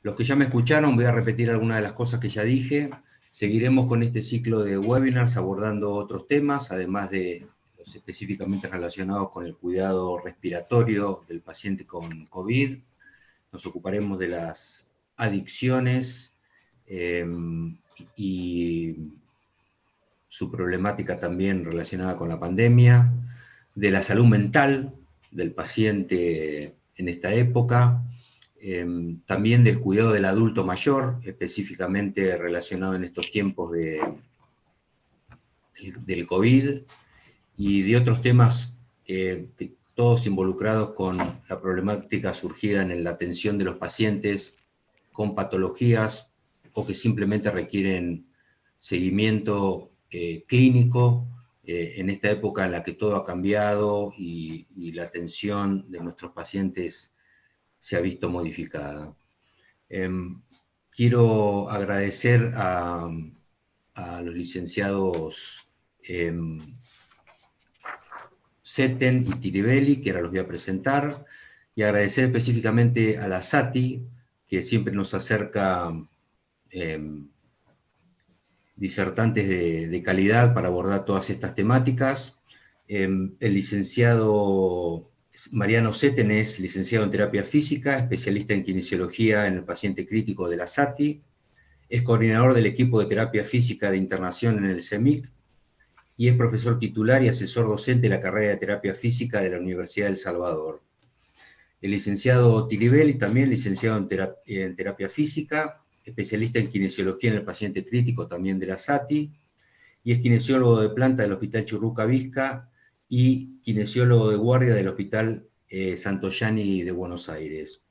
Los que ya me escucharon, voy a repetir algunas de las cosas que ya dije. Seguiremos con este ciclo de webinars abordando otros temas, además de los específicamente relacionados con el cuidado respiratorio del paciente con COVID. Nos ocuparemos de las adicciones y su problemática también relacionada con la pandemia, de la salud mental del paciente en esta época, también del cuidado del adulto mayor, específicamente relacionado en estos tiempos del COVID, y de otros temas, todos involucrados con la problemática surgida en la atención de los pacientes con patologías o que simplemente requieren seguimiento clínico en esta época en la que todo ha cambiado y la atención de nuestros pacientes se ha visto modificada. Quiero agradecer a los licenciados Seten y Tiribelli, que ahora los voy a presentar, y agradecer específicamente a la SATI, que siempre nos acerca disertantes de calidad para abordar todas estas temáticas. El licenciado Mariano Seten es licenciado en terapia física, especialista en kinesiología en el paciente crítico de la SATI, es coordinador del equipo de terapia física de internación en el CEMIC, y es profesor titular y asesor docente de la carrera de terapia física de la Universidad de El Salvador. El licenciado Tiribelli, también licenciado en terapia física, especialista en kinesiología en el paciente crítico también de la SATI, y es kinesiólogo de planta del Hospital Churruca Vizca y kinesiólogo de guardia del Hospital Santoyani de Buenos Aires.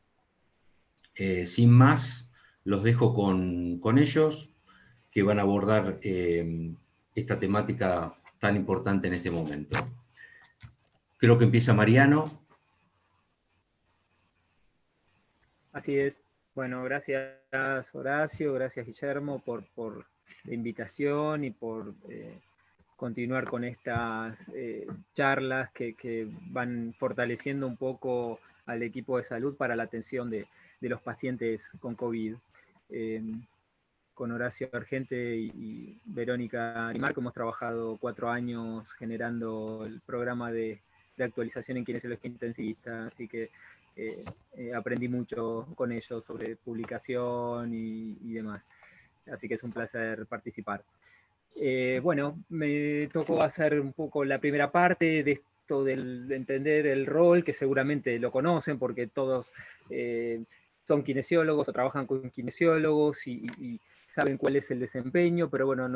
Sin más, los dejo con ellos, que van a abordar esta temática tan importante en este momento. Creo que empieza Mariano. Así es. Bueno, gracias Horacio, gracias Guillermo por la invitación y por continuar con estas charlas que van fortaleciendo un poco al equipo de salud para la atención de los pacientes con COVID. Con Horacio Argente y Verónica Arimarco hemos trabajado 4 años generando el programa de actualización en kinesiología intensivista, así que aprendí mucho con ellos sobre publicación y demás. Así que es un placer participar. Bueno, me tocó hacer un poco la primera parte de esto de entender el rol, que seguramente lo conocen porque todos son kinesiólogos o trabajan con kinesiólogos y saben cuál es el desempeño, pero bueno,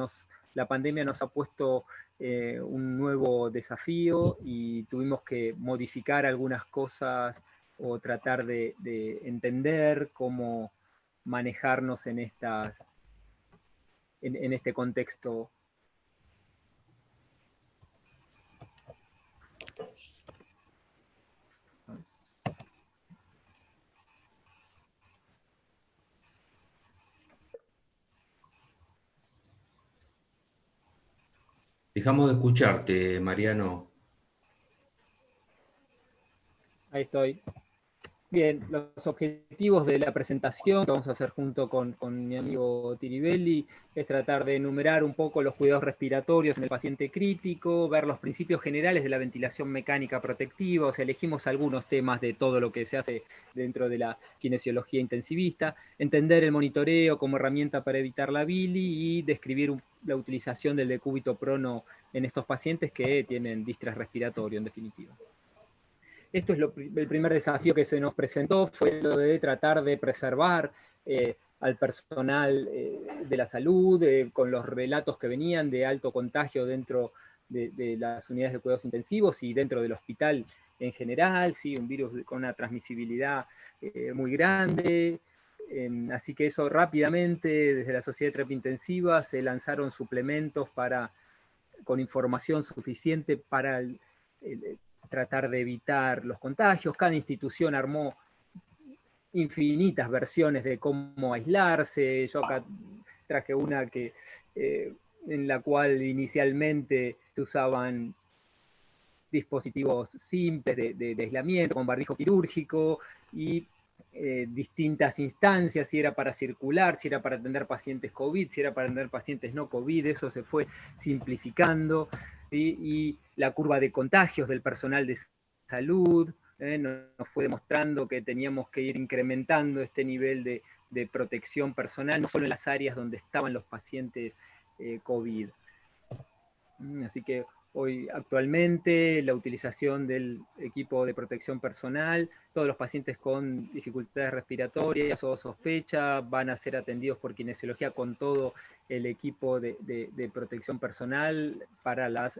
la pandemia nos ha puesto un nuevo desafío y tuvimos que modificar algunas cosas o tratar de entender cómo manejarnos en este contexto. Dejamos de escucharte, Mariano. Ahí estoy. Bien, los objetivos de la presentación que vamos a hacer junto con mi amigo Tiribelli es tratar de enumerar un poco los cuidados respiratorios en el paciente crítico, ver los principios generales de la ventilación mecánica protectiva, o sea, elegimos algunos temas de todo lo que se hace dentro de la kinesiología intensivista, entender el monitoreo como herramienta para evitar la bili y describir la utilización del decúbito prono en estos pacientes que tienen distrés respiratorio, en definitiva. Esto es el primer desafío que se nos presentó, fue lo de tratar de preservar al personal de la salud, con los relatos que venían de alto contagio dentro de las unidades de cuidados intensivos y dentro del hospital en general, ¿sí? Un virus con una transmisibilidad muy grande. Así que eso rápidamente, desde la Sociedad de Terapia Intensiva, se lanzaron suplementos con información suficiente para tratar de evitar los contagios. Cada institución armó infinitas versiones de cómo aislarse. Yo acá traje una en la cual inicialmente se usaban dispositivos simples de aislamiento, con barbijo quirúrgico, y distintas instancias, si era para circular, si era para atender pacientes COVID, si era para atender pacientes no COVID, eso se fue simplificando, ¿sí? Y la curva de contagios del personal de salud nos fue demostrando que teníamos que ir incrementando este nivel de protección personal, no solo en las áreas donde estaban los pacientes COVID. Así que hoy actualmente la utilización del equipo de protección personal, todos los pacientes con dificultades respiratorias o sospecha van a ser atendidos por kinesiología con todo el equipo de protección personal para las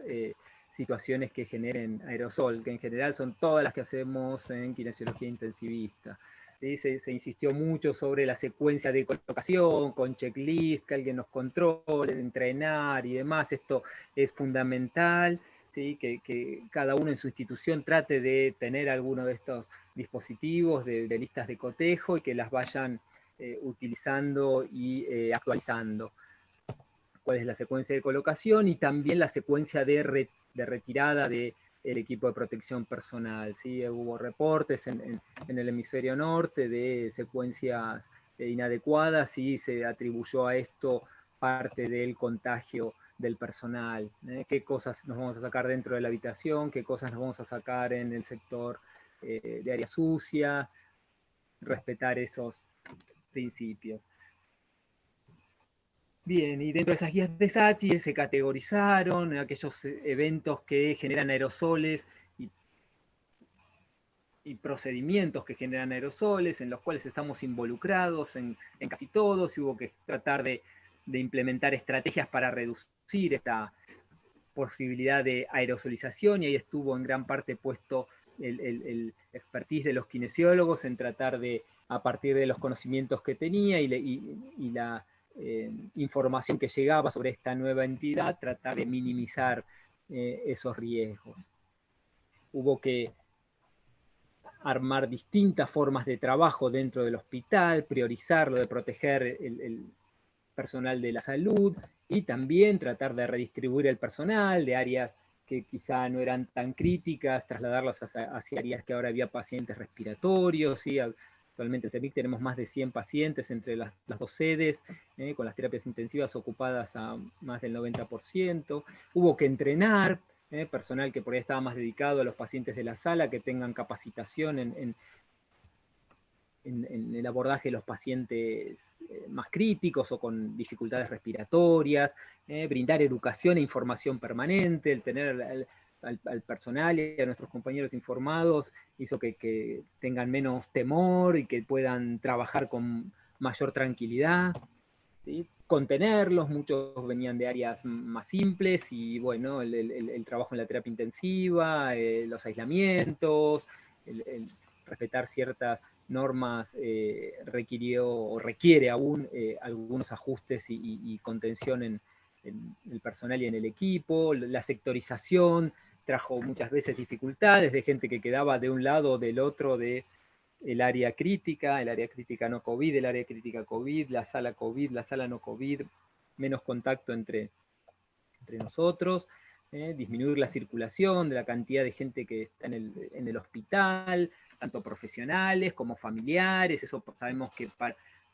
situaciones que generen aerosol, que en general son todas las que hacemos en kinesiología intensivista. ¿Sí? Se insistió mucho sobre la secuencia de colocación, con checklist, que alguien nos controle, entrenar y demás. Esto es fundamental, ¿sí? Que cada uno en su institución trate de tener alguno de estos dispositivos de listas de cotejo y que las vayan utilizando y actualizando. Cuál es la secuencia de colocación y también la secuencia de retirada del equipo de protección personal. ¿Sí? Hubo reportes en el hemisferio norte de secuencias inadecuadas y se atribuyó a esto parte del contagio del personal. ¿Qué cosas nos vamos a sacar dentro de la habitación? ¿Qué cosas nos vamos a sacar en el sector de área sucia? Respetar esos principios. Bien, y dentro de esas guías de SATI se categorizaron aquellos eventos que generan aerosoles y procedimientos que generan aerosoles, en los cuales estamos involucrados en casi todos, y hubo que tratar de implementar estrategias para reducir esta posibilidad de aerosolización, y ahí estuvo en gran parte puesto el expertise de los kinesiólogos en tratar de, a partir de los conocimientos que tenía y la información que llegaba sobre esta nueva entidad, tratar de minimizar esos riesgos. Hubo que armar distintas formas de trabajo dentro del hospital, priorizar lo de proteger el personal de la salud y también tratar de redistribuir el personal de áreas que quizá no eran tan críticas, trasladarlas hacia áreas que ahora había pacientes respiratorios, ¿sí? Actualmente en CEPIC tenemos más de 100 pacientes entre las dos sedes, con las terapias intensivas ocupadas a más del 90%. Hubo que entrenar personal que por ahí estaba más dedicado a los pacientes de la sala, que tengan capacitación en el abordaje de los pacientes más críticos o con dificultades respiratorias, brindar educación e información permanente, el tener al personal y a nuestros compañeros informados hizo que tengan menos temor y que puedan trabajar con mayor tranquilidad. ¿Sí? Contenerlos, muchos venían de áreas más simples y bueno, el trabajo en la terapia intensiva, los aislamientos, respetar ciertas normas requirió o requiere aún algunos ajustes y contención en el personal y en el equipo. La sectorización trajo muchas veces dificultades de gente que quedaba de un lado o del otro de el área crítica no COVID, el área crítica COVID, la sala no COVID, menos contacto entre nosotros, disminuir la circulación de la cantidad de gente que está en el hospital, tanto profesionales como familiares, eso sabemos que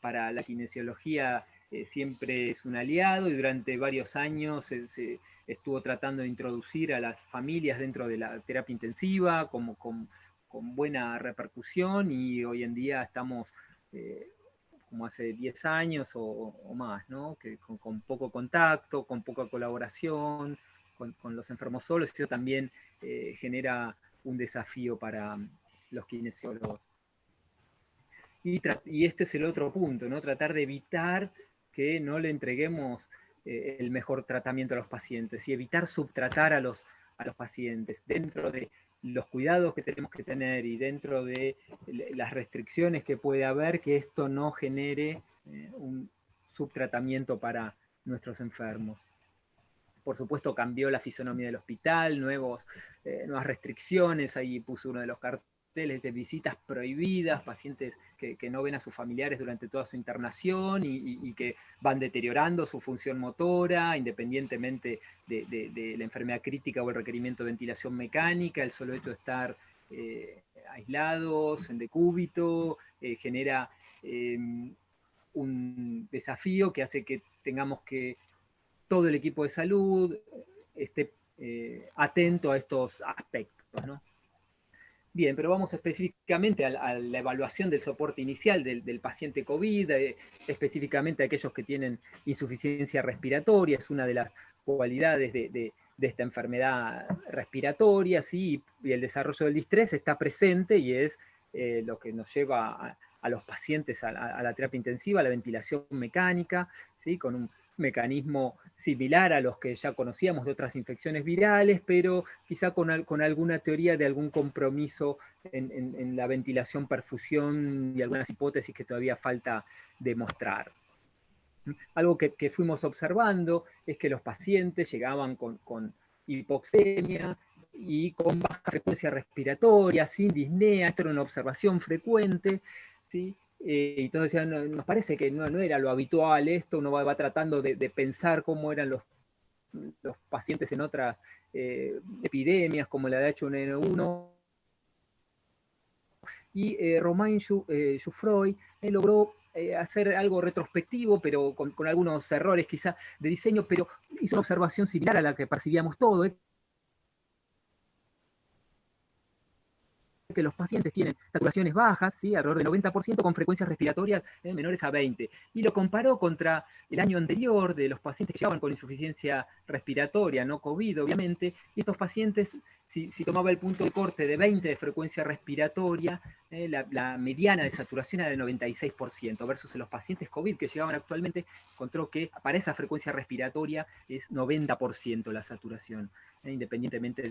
para la kinesiología siempre es un aliado y durante varios años se estuvo tratando de introducir a las familias dentro de la terapia intensiva como con buena repercusión y hoy en día estamos como hace 10 años o más, ¿no? Que con poco contacto, con poca colaboración, con los enfermos solos, eso también genera un desafío para los kinesiólogos. Y este es el otro punto, ¿no? Tratar de evitar que no le entreguemos el mejor tratamiento a los pacientes y evitar subtratar a los pacientes dentro de los cuidados que tenemos que tener y dentro de las restricciones que puede haber, que esto no genere un subtratamiento para nuestros enfermos. Por supuesto cambió la fisonomía del hospital, nuevas restricciones, ahí puso uno de los carteles de visitas prohibidas, pacientes que no ven a sus familiares durante toda su internación y que van deteriorando su función motora, independientemente de la enfermedad crítica o el requerimiento de ventilación mecánica, el solo hecho de estar aislados, en decúbito, genera un desafío que hace que tengamos que todo el equipo de salud esté atento a estos aspectos, ¿no? Bien, pero vamos específicamente a la evaluación del soporte inicial del paciente COVID, específicamente a aquellos que tienen insuficiencia respiratoria, es una de las cualidades de esta enfermedad respiratoria, ¿sí? Y el desarrollo del distrés está presente y es lo que nos lleva a los pacientes a la terapia intensiva, a la ventilación mecánica, ¿sí? Con un mecanismo similar a los que ya conocíamos de otras infecciones virales, pero quizá con alguna teoría de algún compromiso en la ventilación, perfusión y algunas hipótesis que todavía falta demostrar. Algo que fuimos observando es que los pacientes llegaban con hipoxemia y con baja frecuencia respiratoria, sin disnea. Esto era una observación frecuente, ¿sí? Y entonces decían, nos parece que no era lo habitual esto, uno va tratando de pensar cómo eran los pacientes en otras epidemias como la de H1N1. Y Romain Jouffroy logró hacer algo retrospectivo, pero con algunos errores quizá de diseño, pero hizo una observación similar a la que percibíamos todos, que los pacientes tienen saturaciones bajas, ¿sí? Alrededor del 90%, con frecuencias respiratorias menores a 20. Y lo comparó contra el año anterior de los pacientes que llegaban con insuficiencia respiratoria, no COVID, obviamente, y estos pacientes, si tomaba el punto de corte de 20 de frecuencia respiratoria, la mediana de saturación era del 96%, versus los pacientes COVID que llegaban actualmente, encontró que para esa frecuencia respiratoria es 90% la saturación, independientemente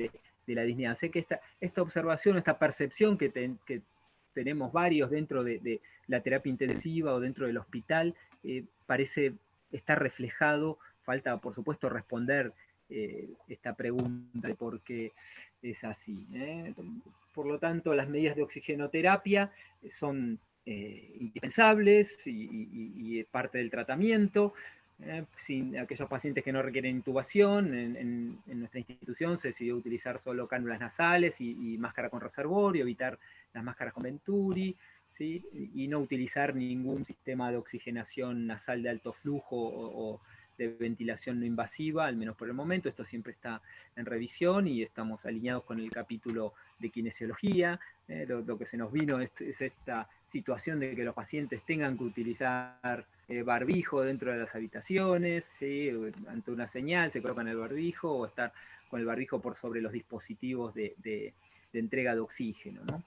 de la disnea. Sé que esta observación, esta percepción que tenemos varios dentro de la terapia intensiva o dentro del hospital, parece estar reflejado. Falta, por supuesto, responder esta pregunta de por qué es así. Por lo tanto, las medidas de oxigenoterapia son indispensables y parte del tratamiento. Sin aquellos pacientes que no requieren intubación, en nuestra institución se decidió utilizar solo cánulas nasales y máscara con reservorio, evitar las máscaras con Venturi, ¿sí? Y no utilizar ningún sistema de oxigenación nasal de alto flujo o de ventilación no invasiva, al menos por el momento. Esto siempre está en revisión y estamos alineados con el capítulo de kinesiología. Lo que se nos vino es esta situación de que los pacientes tengan que utilizar barbijo dentro de las habitaciones, ¿sí? Ante una señal se colocan el barbijo o estar con el barbijo por sobre los dispositivos de entrega de oxígeno, ¿no?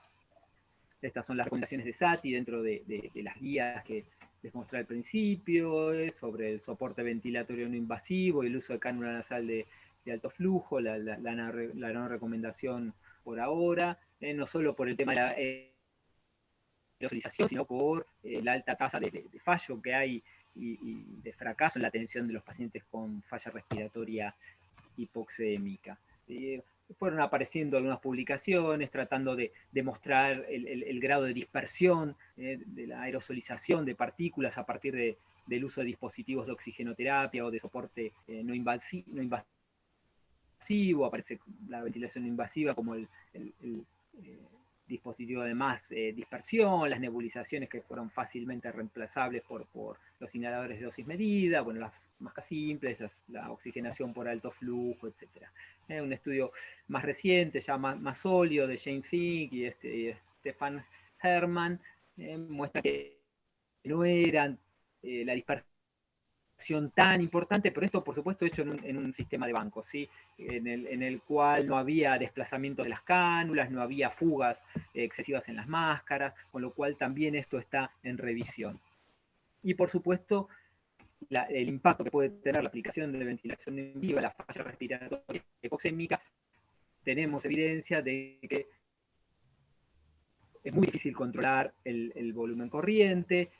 Estas son las recomendaciones de SATI dentro de las guías que les mostré al principio, sobre el soporte ventilatorio no invasivo y el uso de cánula nasal de alto flujo, la no recomendación por ahora, no solo por el tema de la aerosolización, sino por la alta tasa de fallo que hay y de fracaso en la atención de los pacientes con falla respiratoria hipoxémica. Fueron apareciendo algunas publicaciones tratando de demostrar el grado de dispersión de la aerosolización de partículas a partir del uso de dispositivos de oxigenoterapia o de soporte no invasivo. Aparece la ventilación no invasiva como el dispositivo de más dispersión, las nebulizaciones que fueron fácilmente reemplazables por los inhaladores de dosis medida, bueno, las máscaras simples, la oxigenación por alto flujo, etc. Un estudio más reciente, ya más sólido, de James Fink y Stefan Herrmann, muestra que no eran la dispersión tan importante, pero esto por supuesto hecho en un sistema de bancos, ¿sí? en el cual no había desplazamiento de las cánulas, no había fugas excesivas en las máscaras, con lo cual también esto está en revisión. Y por supuesto, el impacto que puede tener la aplicación de ventilación en viva, la falla respiratoria hipoxémica, tenemos evidencia de que es muy difícil controlar el volumen corriente.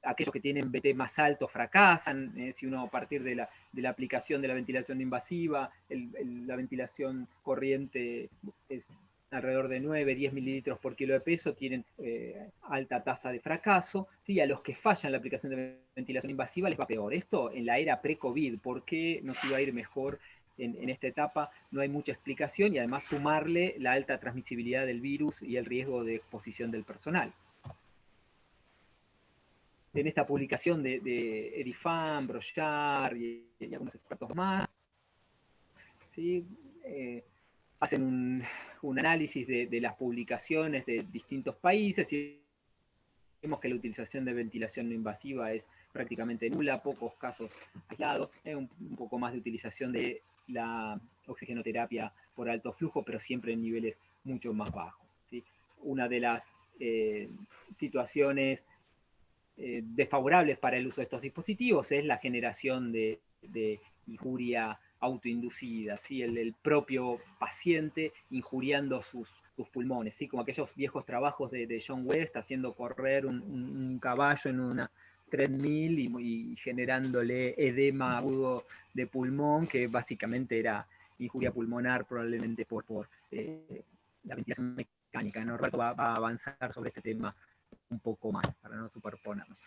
Aquellos que tienen BT más alto fracasan, si uno a partir de la aplicación de la ventilación invasiva, la ventilación corriente es alrededor de 9-10 mililitros por kilo de peso, tienen alta tasa de fracaso, ¿sí? A los que fallan la aplicación de ventilación invasiva les va peor. Esto en la era pre-COVID, ¿por qué nos iba a ir mejor en esta etapa no hay mucha explicación, y además sumarle la alta transmisibilidad del virus y el riesgo de exposición del personal. En esta publicación de Erifan, Brochard y algunos expertos más, ¿sí? Hacen un análisis de las publicaciones de distintos países y vemos que la utilización de ventilación no invasiva es prácticamente nula, pocos casos aislados, un poco más de utilización de la oxigenoterapia por alto flujo, pero siempre en niveles mucho más bajos, ¿sí? Una de las situaciones desfavorables para el uso de estos dispositivos es la generación de injuria autoinducida, ¿sí? El propio paciente injuriando sus pulmones, ¿sí? Como aquellos viejos trabajos de John West haciendo correr un caballo en una treadmill y generándole edema agudo de pulmón, que básicamente era injuria pulmonar, probablemente por la ventilación mecánica. En un rato va a avanzar sobre este tema un poco más, para no superponernos.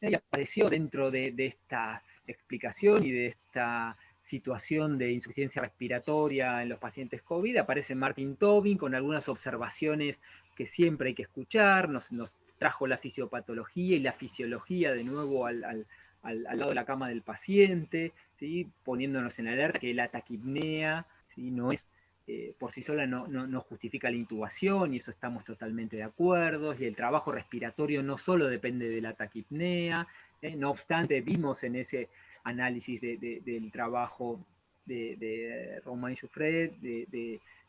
Y apareció dentro de esta explicación y de esta situación de insuficiencia respiratoria en los pacientes COVID, aparece Martin Tobin con algunas observaciones que siempre hay que escuchar, nos trajo la fisiopatología y la fisiología de nuevo al lado de la cama del paciente, ¿sí? Poniéndonos en alerta que la taquipnea, ¿sí? No es por sí sola no justifica la intubación, y eso estamos totalmente de acuerdo, y el trabajo respiratorio no solo depende de la taquipnea, no obstante, vimos en ese análisis del trabajo de Romain Jouffret,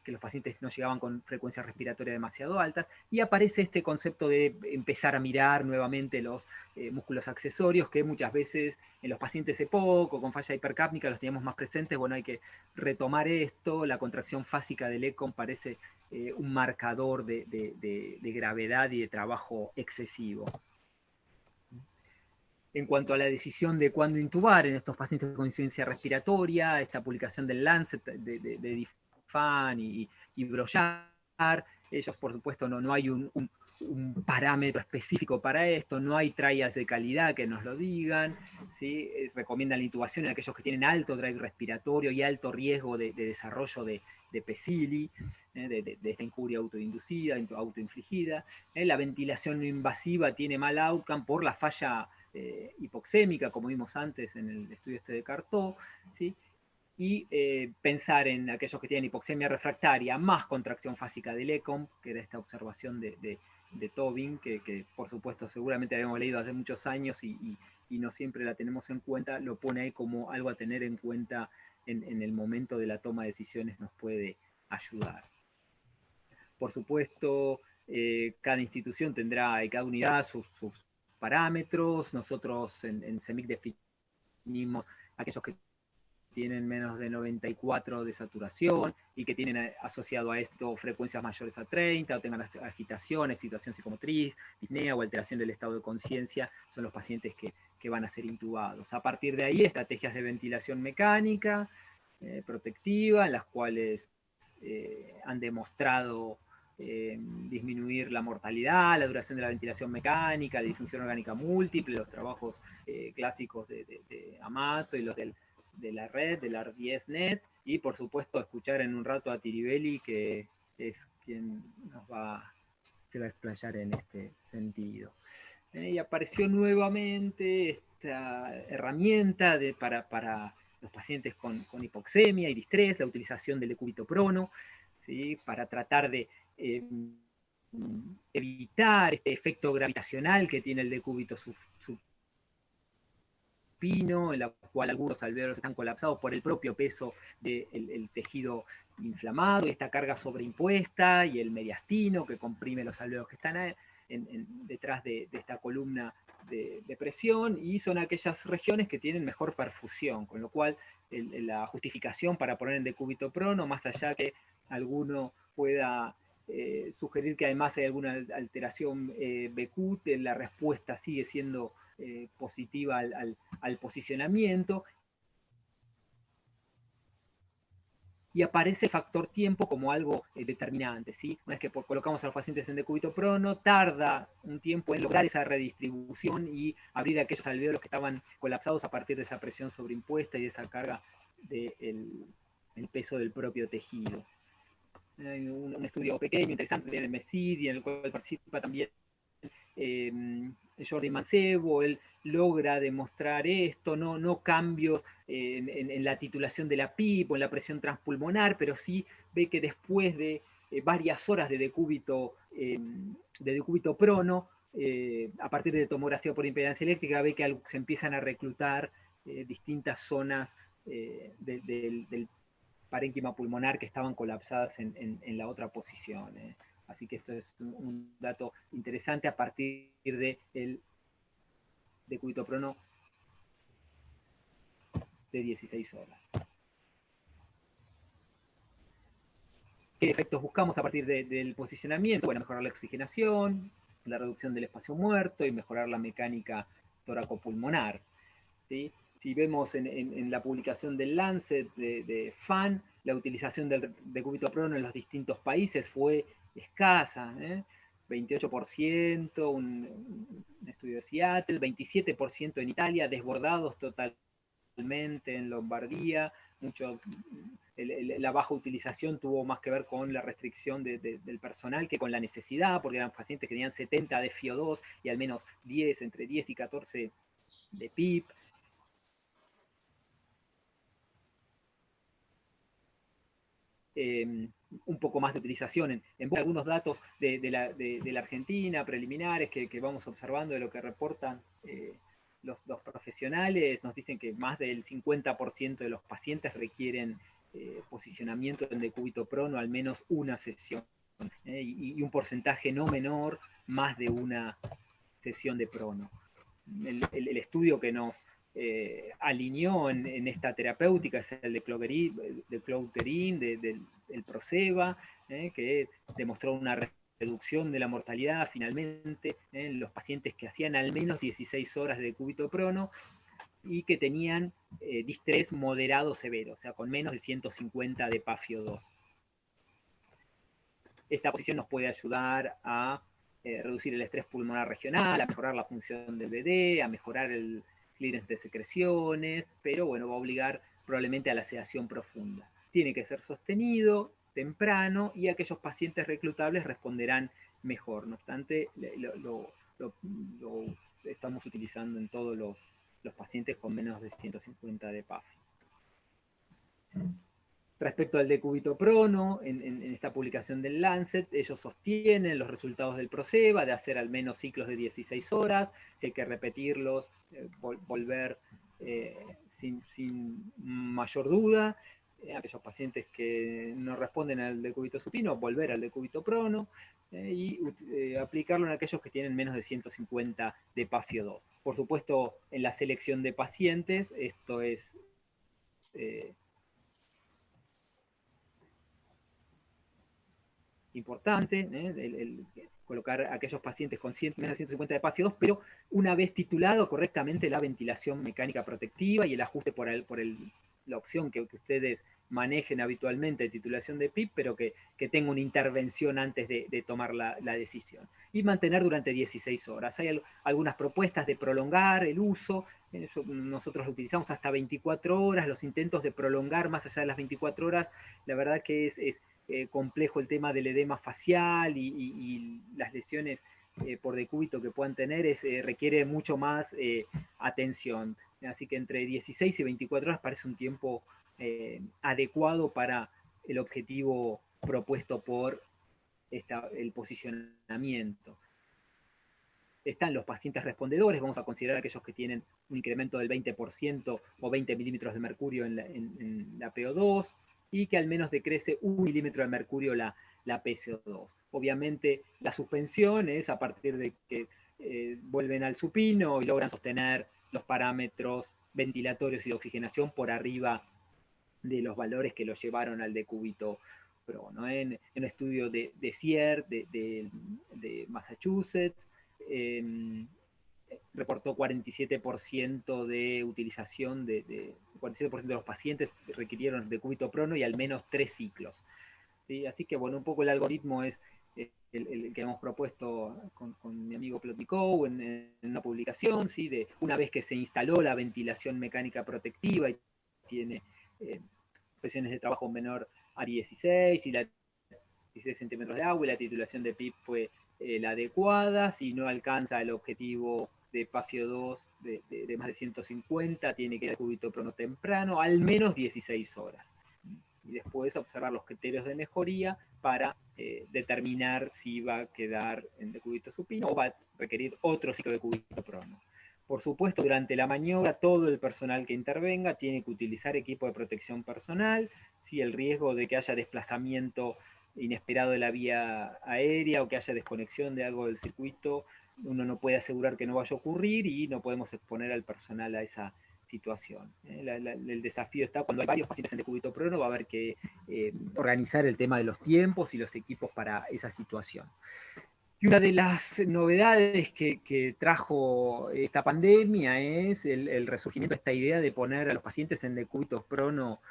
que los pacientes no llegaban con frecuencia respiratoria demasiado altas, y aparece este concepto de empezar a mirar nuevamente los músculos accesorios, que muchas veces en los pacientes EPOC o con falla hipercápnica los teníamos más presentes. Bueno, hay que retomar esto. La contracción fásica del ECOM parece un marcador de gravedad y de trabajo excesivo. En cuanto a la decisión de cuándo intubar en estos pacientes con insuficiencia respiratoria, esta publicación del Lancet de Erifan y Brochard, ellos por supuesto no hay un parámetro específico para esto, no hay trials de calidad que nos lo digan, ¿sí? Recomiendan la intubación en aquellos que tienen alto drive respiratorio y alto riesgo de desarrollo de PECILI, de esta injuria autoinducida, autoinfligida. La ventilación no invasiva tiene mal outcome por la falla hipoxémica, como vimos antes en el estudio este de Cartó, ¿sí? Y pensar en aquellos que tienen hipoxemia refractaria más contracción fásica del ECOM, que era esta observación de Tobin, que por supuesto seguramente habíamos leído hace muchos años y no siempre la tenemos en cuenta, lo pone ahí como algo a tener en cuenta en el momento de la toma de decisiones, nos puede ayudar. Por supuesto, cada institución tendrá, y cada unidad, sus parámetros. Nosotros en CEMIC definimos aquellos que tienen menos de 94 de saturación y que tienen asociado a esto frecuencias mayores a 30 o tengan agitación, excitación psicomotriz, disnea o alteración del estado de conciencia, son los pacientes que van a ser intubados. A partir de ahí, estrategias de ventilación mecánica protectiva, en las cuales han demostrado disminuir la mortalidad, la duración de la ventilación mecánica, la disfunción orgánica múltiple, los trabajos clásicos de Amato y los de la red, de la RDS-Net, y por supuesto escuchar en un rato a Tiribelli, que es quien se va a explayar en este sentido. Y apareció nuevamente esta herramienta para los pacientes con hipoxemia y distrés, la utilización del decúbito prono, ¿sí? Para tratar de evitar este efecto gravitacional que tiene el decúbito supino, en la cual algunos alvéolos están colapsados por el propio peso del tejido inflamado, y esta carga sobreimpuesta, y el mediastino que comprime los alvéolos que están detrás de esta columna de presión, y son aquellas regiones que tienen mejor perfusión, con lo cual la justificación para poner en decúbito prono, más allá que alguno pueda sugerir que además hay alguna alteración BQ, la respuesta sigue siendo positiva al posicionamiento, y aparece el factor tiempo como algo determinante, ¿sí? Una vez que colocamos a los pacientes en decúbito prono, tarda un tiempo en lograr esa redistribución y abrir aquellos alvéolos que estaban colapsados a partir de esa presión sobreimpuesta y de esa carga del el peso del propio tejido. Hay un estudio pequeño, interesante, en el MESID, en el cual participa también Jordi Mancebo. Él logra demostrar esto, no cambios en la titulación de la PIP o en la presión transpulmonar, pero sí ve que después de varias horas de decúbito prono, a partir de tomografía por impedancia eléctrica, ve que se empiezan a reclutar distintas zonas del parénquima pulmonar que estaban colapsadas en la otra posición. Así que esto es un dato interesante a partir del decúbito prono de 16 horas. ¿Qué efectos buscamos a partir del posicionamiento? Bueno, mejorar la oxigenación, la reducción del espacio muerto y mejorar la mecánica toracopulmonar, ¿sí? Si vemos en la publicación del Lancet de FAN, la utilización del decúbito prono en los distintos países fue escasa, 28%, un estudio de Seattle, 27% en Italia, desbordados totalmente en Lombardía. La baja utilización tuvo más que ver con la restricción del personal que con la necesidad, porque eran pacientes que tenían 70 de FiO2 y al menos entre 10 y 14 de PIP. Un poco más de utilización en algunos datos de la Argentina, preliminares, que vamos observando de lo que reportan los profesionales. Nos dicen que más del 50% de los pacientes requieren posicionamiento en decúbito prono al menos una sesión, y un porcentaje no menor, más de una sesión de prono. El estudio que nos alineó en esta terapéutica es el de Clouterin, del Proceva, que demostró una reducción de la mortalidad finalmente en los pacientes que hacían al menos 16 horas de decúbito prono y que tenían distrés moderado severo, o sea, con menos de 150 de PaFiO2. Esta posición nos puede ayudar a reducir el estrés pulmonar regional, a mejorar la función del BD, a mejorar el clearance de secreciones, pero bueno, va a obligar probablemente a la sedación profunda. Tiene que ser sostenido, temprano, y aquellos pacientes reclutables responderán mejor. No obstante, lo estamos utilizando en todos los pacientes con menos de 150 de PAF. Respecto al decúbito prono, en esta publicación del Lancet, ellos sostienen los resultados del Proceva de hacer al menos ciclos de 16 horas, si hay que repetirlos, volver sin mayor duda. Aquellos pacientes que no responden al decúbito supino, volver al decúbito prono, y aplicarlo en aquellos que tienen menos de 150 de PaFiO2. Por supuesto, en la selección de pacientes, esto es importante, colocar a aquellos pacientes con menos de 150 de PaFiO2, pero una vez titulado correctamente la ventilación mecánica protectiva y el ajuste por la opción que ustedes manejen habitualmente de titulación de PIP, pero que tenga una intervención antes de tomar la decisión. Y mantener durante 16 horas. Hay algunas propuestas de prolongar el uso. Nosotros lo utilizamos hasta 24 horas. Los intentos de prolongar más allá de las 24 horas, la verdad que es complejo el tema del edema facial y las lesiones por decúbito que puedan tener, requiere mucho más atención. Así que entre 16 y 24 horas parece un tiempo adecuado para el objetivo propuesto por el posicionamiento. Están los pacientes respondedores, vamos a considerar aquellos que tienen un incremento del 20% o 20 milímetros de mercurio en la PO2, y que al menos decrece 1 milímetro de mercurio la PCO2. Obviamente la suspensión es a partir de que vuelven al supino y logran sostener los parámetros ventilatorios y de oxigenación por arriba de los valores que los llevaron al decúbito prono. En un estudio de Sier, de Massachusetts, reportó 47% de utilización, 47% de los pacientes requirieron decúbito prono y al menos 3 ciclos. ¿Sí? Así que bueno, un poco el algoritmo es el que hemos propuesto con mi amigo Plotnikov en una publicación, ¿sí? De una vez que se instaló la ventilación mecánica protectiva y tiene presiones de trabajo menor a 16 y la 16 centímetros de agua, y la titulación de PIP fue la adecuada. Si no alcanza el objetivo de PAFIO2 de más de 150, tiene que ir al cúbito prono temprano, al menos 16 horas. Y después observar los criterios de mejoría para determinar si va a quedar en decúbito supino o va a requerir otro ciclo de cúbito prono. Por supuesto, durante la maniobra, todo el personal que intervenga tiene que utilizar equipo de protección personal. ¿Sí? El riesgo de que haya desplazamiento inesperado de la vía aérea o que haya desconexión de algo del circuito, uno no puede asegurar que no vaya a ocurrir y no podemos exponer al personal a esa situación. El desafío está cuando hay varios pacientes en decúbito prono, va a haber que organizar el tema de los tiempos y los equipos para esa situación. Y una de las novedades que trajo esta pandemia es el resurgimiento de esta idea de poner a los pacientes en decúbito prono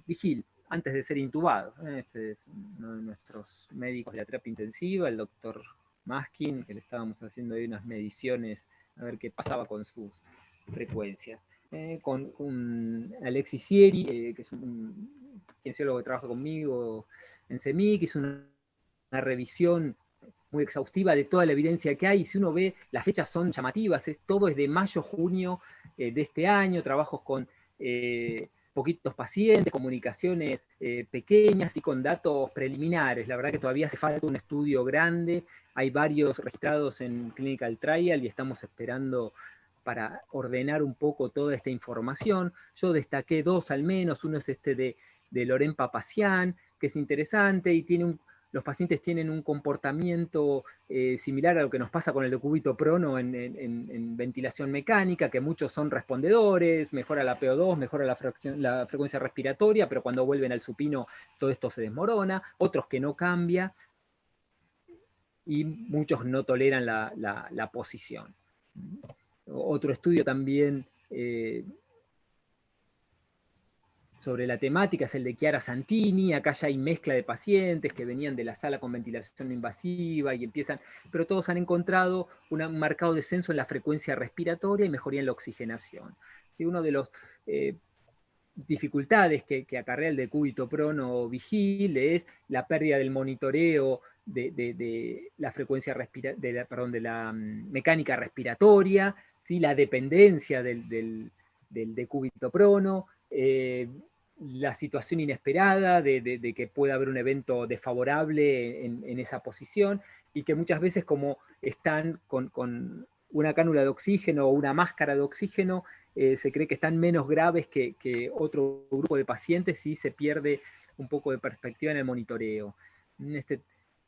vigil, antes de ser intubados. Este es uno de nuestros médicos de la terapia intensiva, el doctor Maskin, que le estábamos haciendo ahí unas mediciones a ver qué pasaba con sus frecuencias. Con Alexis Sieri, que es un kinesiólogo que trabaja conmigo en CEMIC, hizo una revisión muy exhaustiva de toda la evidencia que hay, y si uno ve, las fechas son llamativas, todo es de mayo, junio de este año, trabajos con poquitos pacientes, comunicaciones pequeñas y con datos preliminares. La verdad que todavía hace falta un estudio grande, hay varios registrados en Clinical Trial y estamos esperando para ordenar un poco toda esta información. Yo destaqué dos al menos, uno es este de Loren Papazian, que es interesante y tiene los pacientes tienen un comportamiento similar a lo que nos pasa con el decúbito prono en ventilación mecánica, que muchos son respondedores, mejora la PO2, mejora la frecuencia respiratoria, pero cuando vuelven al supino todo esto se desmorona, otros que no cambia, y muchos no toleran la posición. Otro estudio también sobre la temática es el de Chiara Santini. Acá ya hay mezcla de pacientes que venían de la sala con ventilación invasiva y empiezan, pero todos han encontrado un marcado descenso en la frecuencia respiratoria y mejoría en la oxigenación. Y uno de los dificultades que acarrea el decúbito prono vigil es la pérdida del monitoreo de la frecuencia de la mecánica respiratoria, ¿sí? La dependencia del decúbito prono, la situación inesperada de que pueda haber un evento desfavorable en esa posición, y que muchas veces, como están con una cánula de oxígeno o una máscara de oxígeno, se cree que están menos graves que otro grupo de pacientes y se pierde un poco de perspectiva en el monitoreo.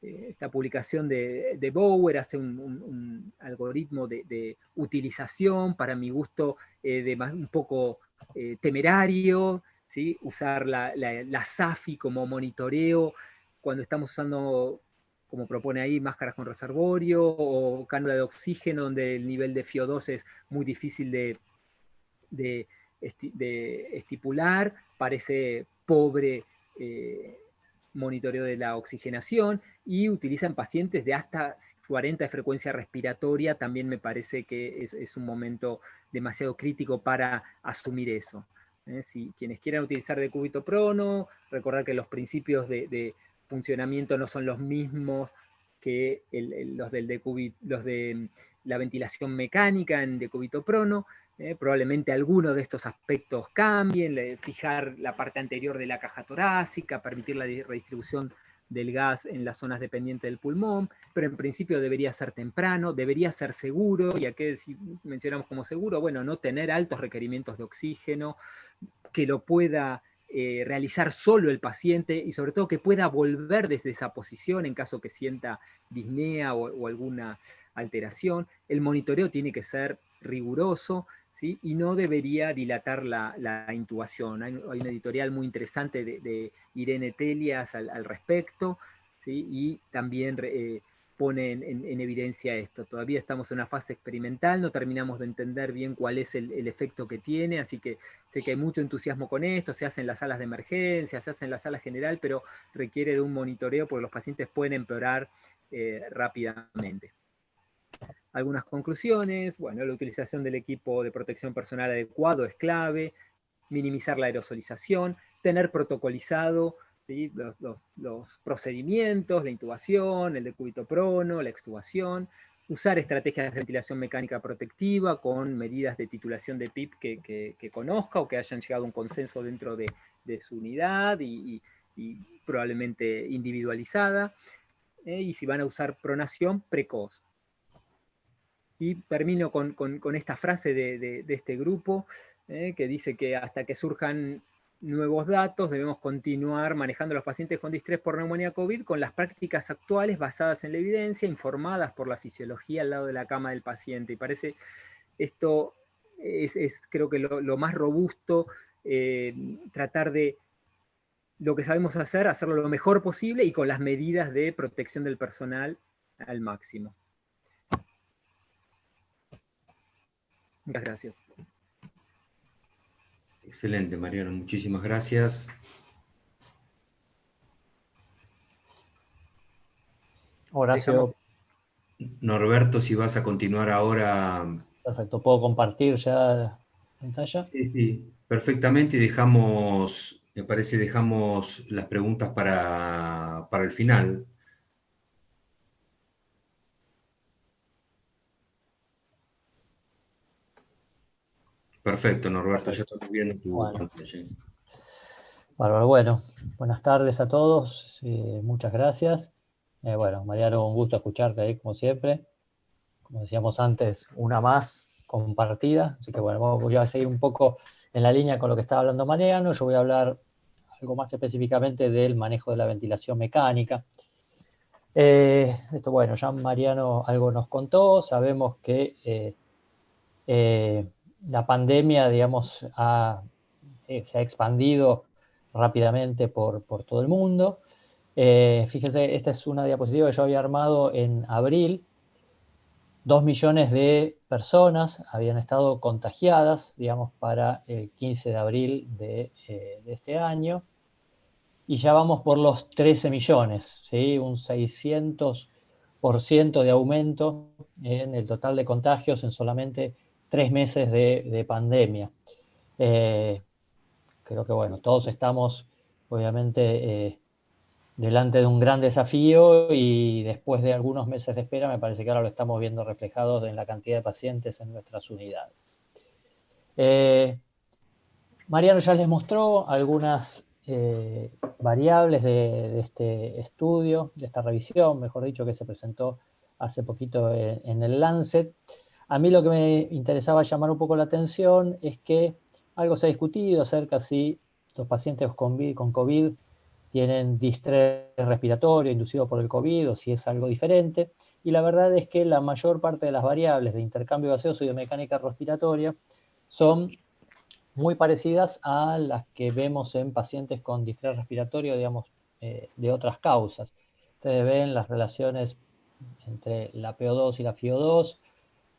Esta publicación de Bower hace un algoritmo de utilización, para mi gusto, un poco temerario, ¿sí? Usar la SAFI como monitoreo cuando estamos usando, como propone ahí, máscaras con reservorio o cánula de oxígeno, donde el nivel de FiO2 es muy difícil de estipular, parece pobre monitoreo de la oxigenación, y utilizan pacientes de hasta 40 de frecuencia respiratoria. También me parece que es un momento demasiado crítico para asumir eso. Si quienes quieran utilizar decúbito prono, recordar que los principios de funcionamiento no son los mismos que los de la ventilación mecánica en decúbito prono. Probablemente algunos de estos aspectos cambien, fijar la parte anterior de la caja torácica, permitir la redistribución del gas en las zonas dependientes del pulmón, pero en principio debería ser temprano, debería ser seguro. ¿Y a qué mencionamos como seguro? Bueno, no tener altos requerimientos de oxígeno, que lo pueda realizar solo el paciente, y sobre todo que pueda volver desde esa posición en caso que sienta disnea o alguna alteración. El monitoreo tiene que ser riguroso, ¿sí? Y no debería dilatar la intubación. Hay un editorial muy interesante de Irene Telias al respecto, ¿sí? Y también pone en evidencia esto. Todavía estamos en una fase experimental, no terminamos de entender bien cuál es el efecto que tiene, así que sé que hay mucho entusiasmo con esto, se hace en las salas de emergencia, se hace en la sala general, pero requiere de un monitoreo porque los pacientes pueden empeorar rápidamente. Algunas conclusiones: bueno, la utilización del equipo de protección personal adecuado es clave. minimizar la aerosolización, tener protocolizado, ¿sí?, los procedimientos, la intubación, el decúbito prono, la extubación, usar estrategias de ventilación mecánica protectiva con medidas de titulación de PIP que conozca o que hayan llegado a un consenso dentro de su unidad y probablemente individualizada, y si van a usar pronación, precoz. Y termino con esta frase de este grupo, que dice que hasta que surjan nuevos datos debemos continuar manejando a los pacientes con distrés por neumonía COVID con las prácticas actuales basadas en la evidencia, informadas por la fisiología al lado de la cama del paciente. Y parece esto es creo que lo más robusto, tratar de lo que sabemos hacer, hacerlo lo mejor posible y con las medidas de protección del personal al máximo. Muchas gracias. Excelente, Mariano, muchísimas gracias. Horacio, Norberto, si vas a continuar ahora. perfecto, ¿puedo compartir ya la pantalla? Sí, sí, perfectamente, y dejamos, me parece, dejamos las preguntas para el final. Perfecto, Norberto, ya estamos viendo tu pantalla. Bárbaro, bueno, buenas tardes a todos, muchas gracias. Bueno, Mariano, un gusto escucharte ahí como siempre. Como decíamos antes, una más compartida, así que bueno, voy a seguir un poco en la línea con lo que estaba hablando Mariano. Yo voy a hablar algo más específicamente del manejo de la ventilación mecánica. Esto, bueno, ya Mariano algo nos contó, sabemos que la pandemia, digamos, se ha expandido rápidamente por todo el mundo. Fíjense, esta es una diapositiva que yo había armado en abril. 2 millones de personas habían estado contagiadas, digamos, para el 15 de abril de este año. Y ya vamos por los 13 millones, ¿sí? Un 600% de aumento en el total de contagios en solamente 3 meses de pandemia. Creo que, bueno, todos estamos, obviamente, delante de un gran desafío y después de algunos meses de espera, me parece que ahora lo estamos viendo reflejado en la cantidad de pacientes en nuestras unidades. Mariano ya les mostró algunas variables de este estudio, de esta revisión, mejor dicho, que se presentó hace poquito en el Lancet. A mí lo que me interesaba llamar un poco la atención es que algo se ha discutido acerca si los pacientes con COVID tienen distrés respiratorio inducido por el COVID o si es algo diferente. Y la verdad es que la mayor parte de las variables de intercambio gaseoso y de mecánica respiratoria son muy parecidas a las que vemos en pacientes con distrés respiratorio, digamos, de otras causas. Ustedes ven las relaciones entre la PO2 y la FiO2,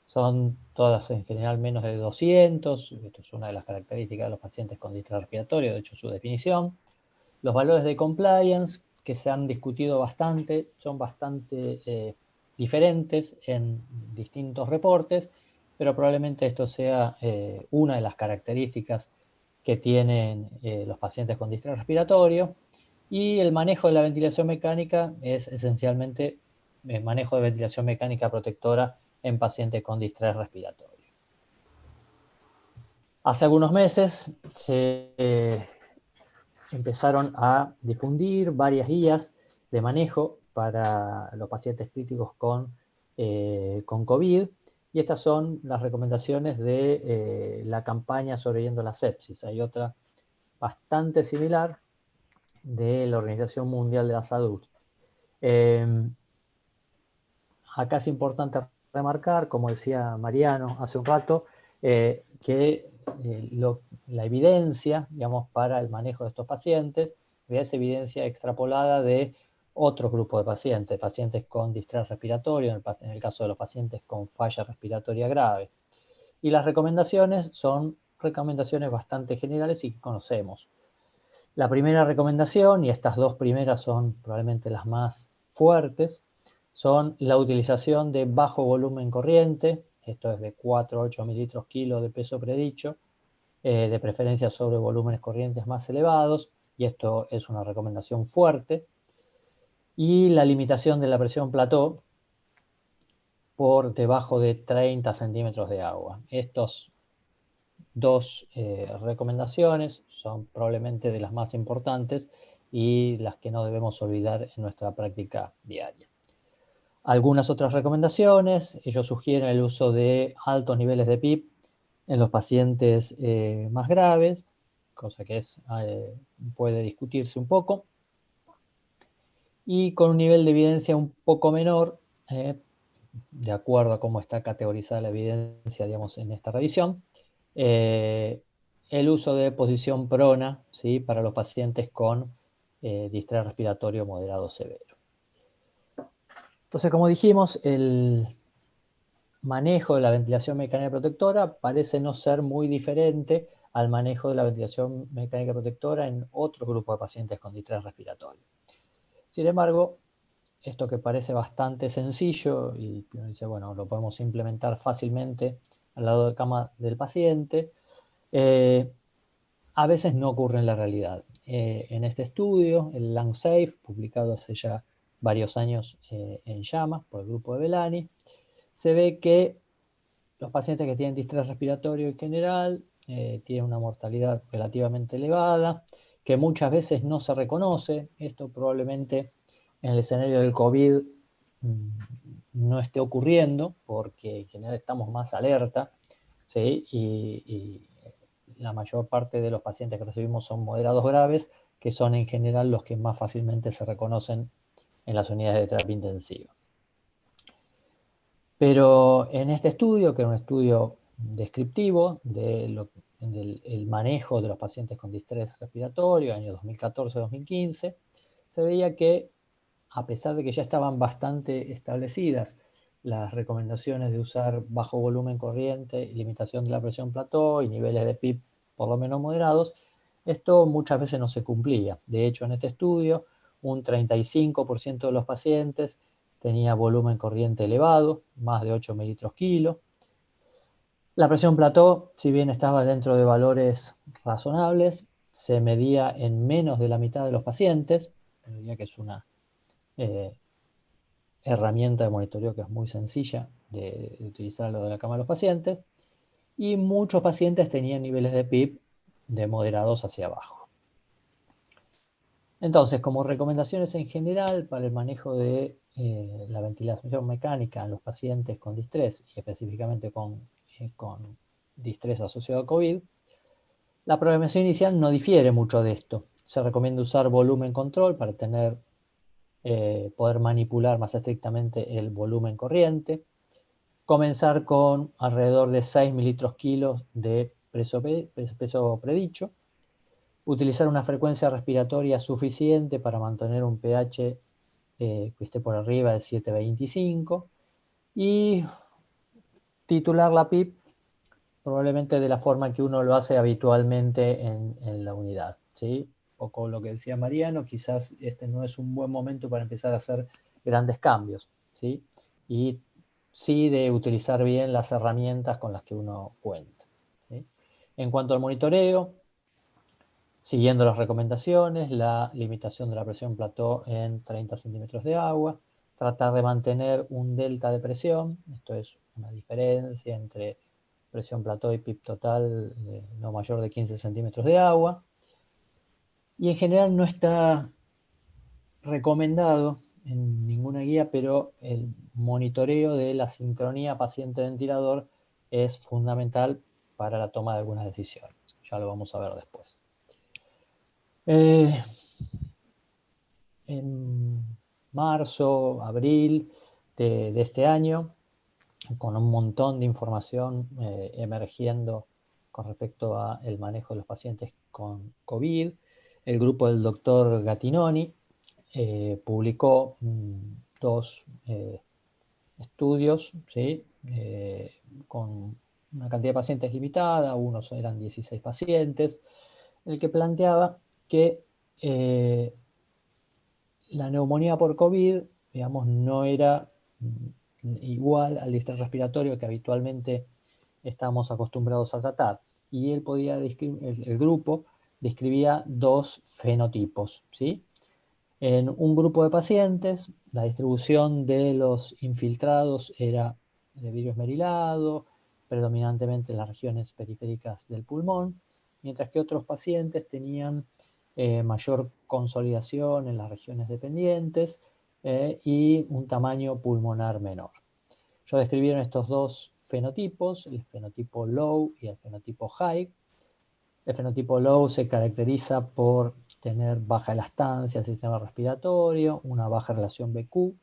son todas en general menos de 200, esto es una de las características de los pacientes con distrés respiratorio, de hecho su definición. Los valores de compliance, que se han discutido bastante, son bastante diferentes en distintos reportes, pero probablemente esto sea una de las características que tienen los pacientes con distrés respiratorio. Y el manejo de la ventilación mecánica es esencialmente el manejo de ventilación mecánica protectora en pacientes con distrés respiratorio. Hace algunos meses se empezaron a difundir varias guías de manejo para los pacientes críticos con COVID, y estas son las recomendaciones de la campaña Sobreviviendo la Sepsis. Hay otra bastante similar de la Organización Mundial de la Salud. Acá es importante remarcar, como decía Mariano hace un rato, que la evidencia, digamos, para el manejo de estos pacientes es evidencia extrapolada de otros grupos de pacientes, pacientes con distrés respiratorio, en el caso de los pacientes con falla respiratoria grave. Y las recomendaciones son recomendaciones bastante generales y que conocemos. La primera recomendación, y estas dos primeras son probablemente las más fuertes, son la utilización de bajo volumen corriente, esto es de 4 a 8 mililitros kilo de peso predicho, de preferencia sobre volúmenes corrientes más elevados, y esto es una recomendación fuerte, y la limitación de la presión plató por debajo de 30 centímetros de agua. Estos dos recomendaciones son probablemente de las más importantes y las que no debemos olvidar en nuestra práctica diaria. Algunas otras recomendaciones: ellos sugieren el uso de altos niveles de PIB en los pacientes más graves, cosa que puede discutirse un poco, y con un nivel de evidencia un poco menor, de acuerdo a cómo está categorizada la evidencia, digamos, en esta revisión, el uso de posición prona, ¿sí?, para los pacientes con distrés respiratorio moderado severo. Entonces, como dijimos, el manejo de la ventilación mecánica protectora parece no ser muy diferente al manejo de la ventilación mecánica protectora en otro grupo de pacientes con distrés respiratorio. Sin embargo, esto que parece bastante sencillo y uno dice, bueno, lo podemos implementar fácilmente al lado de cama del paciente, a veces no ocurre en la realidad. En este estudio, el LungSafe, publicado hace ya varios años en JAMA por el grupo de Belani, se ve que los pacientes que tienen distrés respiratorio en general tienen una mortalidad relativamente elevada, que muchas veces no se reconoce. Esto probablemente en el escenario del COVID no esté ocurriendo, porque en general estamos más alerta, ¿sí? Y la mayor parte de los pacientes que recibimos son moderados graves, que son en general los que más fácilmente se reconocen en las unidades de terapia intensiva. Pero en este estudio, que era un estudio descriptivo del manejo de los pacientes con distrés respiratorio, año 2014-2015, se veía que, a pesar de que ya estaban bastante establecidas las recomendaciones de usar bajo volumen corriente, limitación de la presión plató y niveles de PIB por lo menos moderados, esto muchas veces no se cumplía. De hecho, en este estudio, un 35% de los pacientes tenía volumen corriente elevado, más de 8 mililitros kilo. La presión plató, si bien estaba dentro de valores razonables, se medía en menos de la mitad de los pacientes. Diría que es una herramienta de monitoreo que es muy sencilla de utilizar a lo de la cama de los pacientes. Y muchos pacientes tenían niveles de PIB de moderados hacia abajo. Entonces, como recomendaciones en general para el manejo de la ventilación mecánica en los pacientes con distrés, y específicamente con distrés asociado a COVID, la programación inicial no difiere mucho de esto. Se recomienda usar volumen control para poder manipular más estrictamente el volumen corriente, comenzar con alrededor de 6 mililitros kilos de peso predicho, utilizar una frecuencia respiratoria suficiente para mantener un pH que esté por arriba de 7,25 y titular la PIB probablemente de la forma que uno lo hace habitualmente en la unidad, ¿sí? O con lo que decía Mariano, quizás este no es un buen momento para empezar a hacer grandes cambios, ¿sí? Y sí de utilizar bien las herramientas con las que uno cuenta, ¿sí? En cuanto al monitoreo, siguiendo las recomendaciones, la limitación de la presión plató en 30 centímetros de agua, tratar de mantener un delta de presión, esto es una diferencia entre presión plató y PIB total no mayor de 15 centímetros de agua, y en general no está recomendado en ninguna guía, pero el monitoreo de la sincronía paciente-ventilador es fundamental para la toma de algunas decisiones. Ya lo vamos a ver después. En marzo, abril de este año, con un montón de información emergiendo con respecto al manejo de los pacientes con COVID, el grupo del doctor Gattinoni publicó dos estudios, ¿sí? Con una cantidad de pacientes limitada, unos eran 16 pacientes, el que planteaba que la neumonía por COVID, digamos, no era igual al distrés respiratorio que habitualmente estamos acostumbrados a tratar. y él podía el grupo describía dos fenotipos, ¿sí? En un grupo de pacientes, la distribución de los infiltrados era de virus esmerilado, predominantemente en las regiones periféricas del pulmón, mientras que otros pacientes tenían mayor consolidación en las regiones dependientes y un tamaño pulmonar menor. Yo describieron estos dos fenotipos, el fenotipo low y el fenotipo high. El fenotipo low se caracteriza por tener baja elastancia del sistema respiratorio, una baja relación BQ,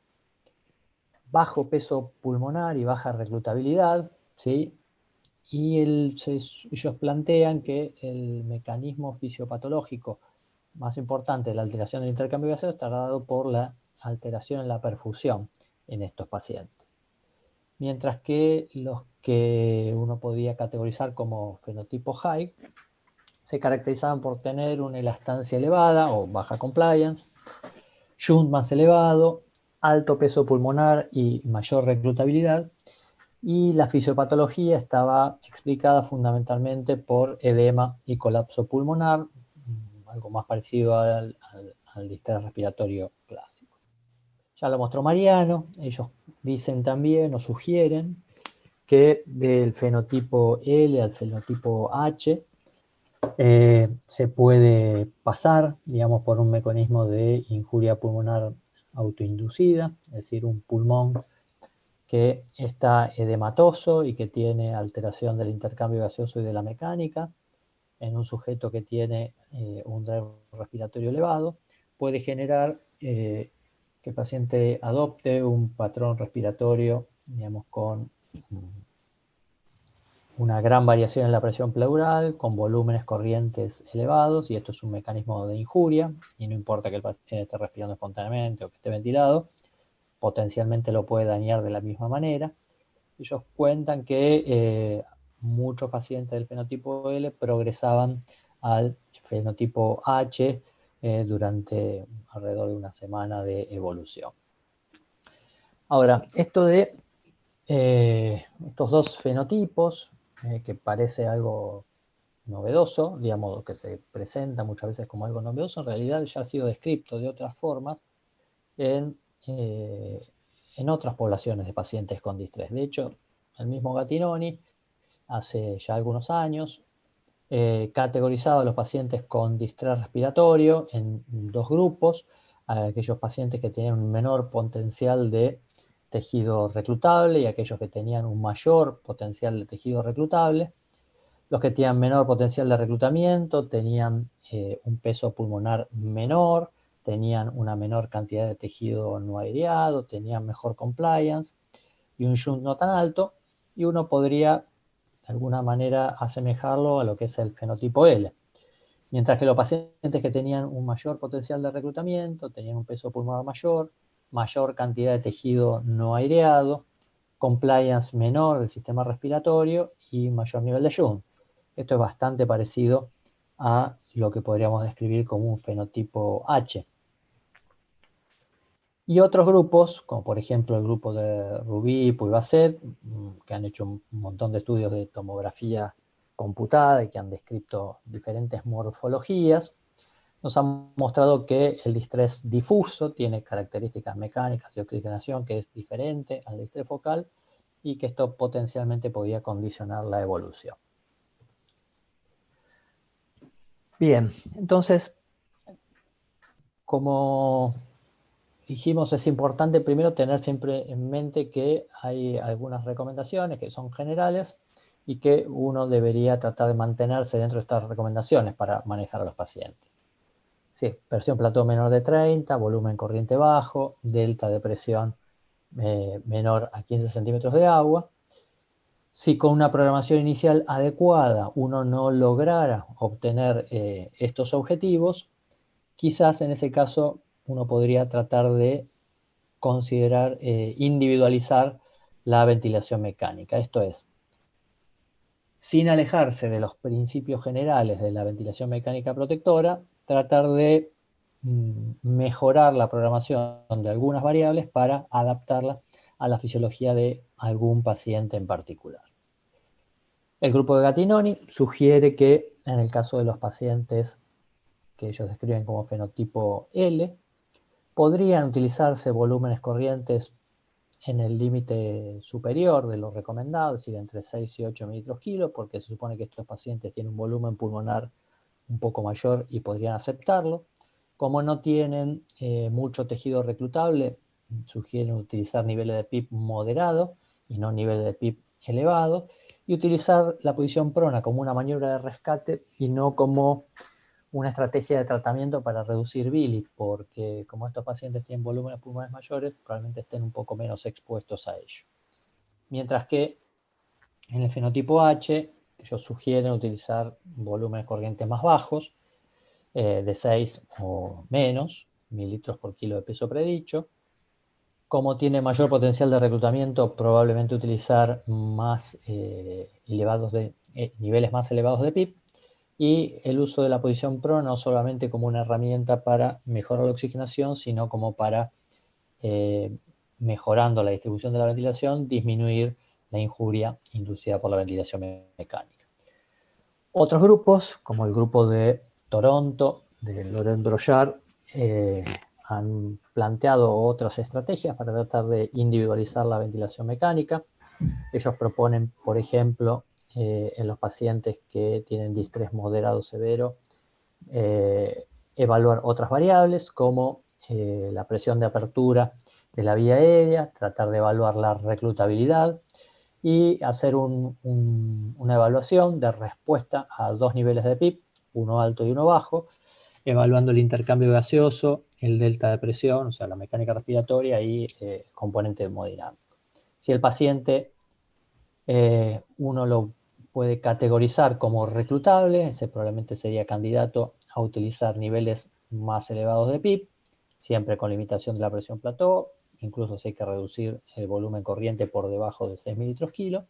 bajo peso pulmonar y baja reclutabilidad, ¿sí? Y ellos plantean que el mecanismo fisiopatológico más importante de la alteración del intercambio gaseoso está dado por la alteración en la perfusión en estos pacientes. Mientras que los que uno podía categorizar como fenotipo high se caracterizaban por tener una elastancia elevada o baja compliance, shunt más elevado, alto peso pulmonar y mayor reclutabilidad, y la fisiopatología estaba explicada fundamentalmente por edema y colapso pulmonar, algo más parecido al distrés respiratorio clásico. Ya lo mostró Mariano, ellos dicen también o sugieren que del fenotipo L al fenotipo H se puede pasar, digamos, por un mecanismo de injuria pulmonar autoinducida, es decir, un pulmón que está edematoso y que tiene alteración del intercambio gaseoso y de la mecánica, en un sujeto que tiene un drive respiratorio elevado, puede generar que el paciente adopte un patrón respiratorio, digamos, con una gran variación en la presión pleural, con volúmenes corrientes elevados, y esto es un mecanismo de injuria, y no importa que el paciente esté respirando espontáneamente o que esté ventilado, potencialmente lo puede dañar de la misma manera. Ellos cuentan que muchos pacientes del fenotipo L progresaban al fenotipo H durante alrededor de una semana de evolución. Ahora, esto de estos dos fenotipos, que parece algo novedoso, digamos, que se presenta muchas veces como algo novedoso, en realidad ya ha sido descrito de otras formas en otras poblaciones de pacientes con distrés. De hecho, el mismo Gattinoni, hace ya algunos años, categorizaba a los pacientes con distrés respiratorio en dos grupos: aquellos pacientes que tenían un menor potencial de tejido reclutable y aquellos que tenían un mayor potencial de tejido reclutable. Los que tenían menor potencial de reclutamiento tenían un peso pulmonar menor, tenían una menor cantidad de tejido no aireado, tenían mejor compliance y un shunt no tan alto, y uno podría de alguna manera asemejarlo a lo que es el fenotipo L. Mientras que los pacientes que tenían un mayor potencial de reclutamiento, tenían un peso pulmonar mayor, mayor cantidad de tejido no aireado, compliance menor del sistema respiratorio y mayor nivel de shunt. Esto es bastante parecido a lo que podríamos describir como un fenotipo H. Y otros grupos, como por ejemplo el grupo de Rubí y Pulvacet, que han hecho un montón de estudios de tomografía computada y que han descrito diferentes morfologías, nos han mostrado que el distrés difuso tiene características mecánicas de oxigenación que es diferente al distrés focal, y que esto potencialmente podía condicionar la evolución. Bien, entonces, como dijimos, es importante primero tener siempre en mente que hay algunas recomendaciones que son generales y que uno debería tratar de mantenerse dentro de estas recomendaciones para manejar a los pacientes. Sí, presión plató menor de 30, volumen corriente bajo, delta de presión menor a 15 centímetros de agua. Si con una programación inicial adecuada uno no lograra obtener estos objetivos, quizás en ese caso uno podría tratar de considerar individualizar la ventilación mecánica. Esto es, sin alejarse de los principios generales de la ventilación mecánica protectora, tratar de mejorar la programación de algunas variables para adaptarla a la fisiología de algún paciente en particular. El grupo de Gattinoni sugiere que en el caso de los pacientes que ellos describen como fenotipo L, podrían utilizarse volúmenes corrientes en el límite superior de lo recomendado, es decir, entre 6 y 8 mililitros kilo, porque se supone que estos pacientes tienen un volumen pulmonar un poco mayor y podrían aceptarlo. Como no tienen mucho tejido reclutable, sugieren utilizar niveles de PIB moderado y no niveles de PIB elevados, y utilizar la posición prona como una maniobra de rescate y no como una estrategia de tratamiento para reducir bilis, porque como estos pacientes tienen volúmenes pulmonares mayores, probablemente estén un poco menos expuestos a ello. Mientras que en el fenotipo H, ellos sugieren utilizar volúmenes corrientes más bajos, de 6 o menos mililitros por kilo de peso predicho. Como tiene mayor potencial de reclutamiento, probablemente utilizar más niveles más elevados de PIB, y el uso de la posición PRO no solamente como una herramienta para mejorar la oxigenación, sino como para, mejorando la distribución de la ventilación, disminuir la injuria inducida por la ventilación mecánica. Otros grupos, como el grupo de Toronto, de Laurent Brochard, han planteado otras estrategias para tratar de individualizar la ventilación mecánica. Ellos proponen, por ejemplo, en los pacientes que tienen distrés moderado severo, evaluar otras variables como la presión de apertura de la vía aérea, tratar de evaluar la reclutabilidad y hacer una evaluación de respuesta a dos niveles de PIB, uno alto y uno bajo, evaluando el intercambio gaseoso, el delta de presión, o sea, la mecánica respiratoria y el componente hemodinámico. Si el paciente uno lo puede categorizar como reclutable, ese probablemente sería candidato a utilizar niveles más elevados de PIB, siempre con limitación de la presión plató, incluso si hay que reducir el volumen corriente por debajo de 6 mililitros kilo.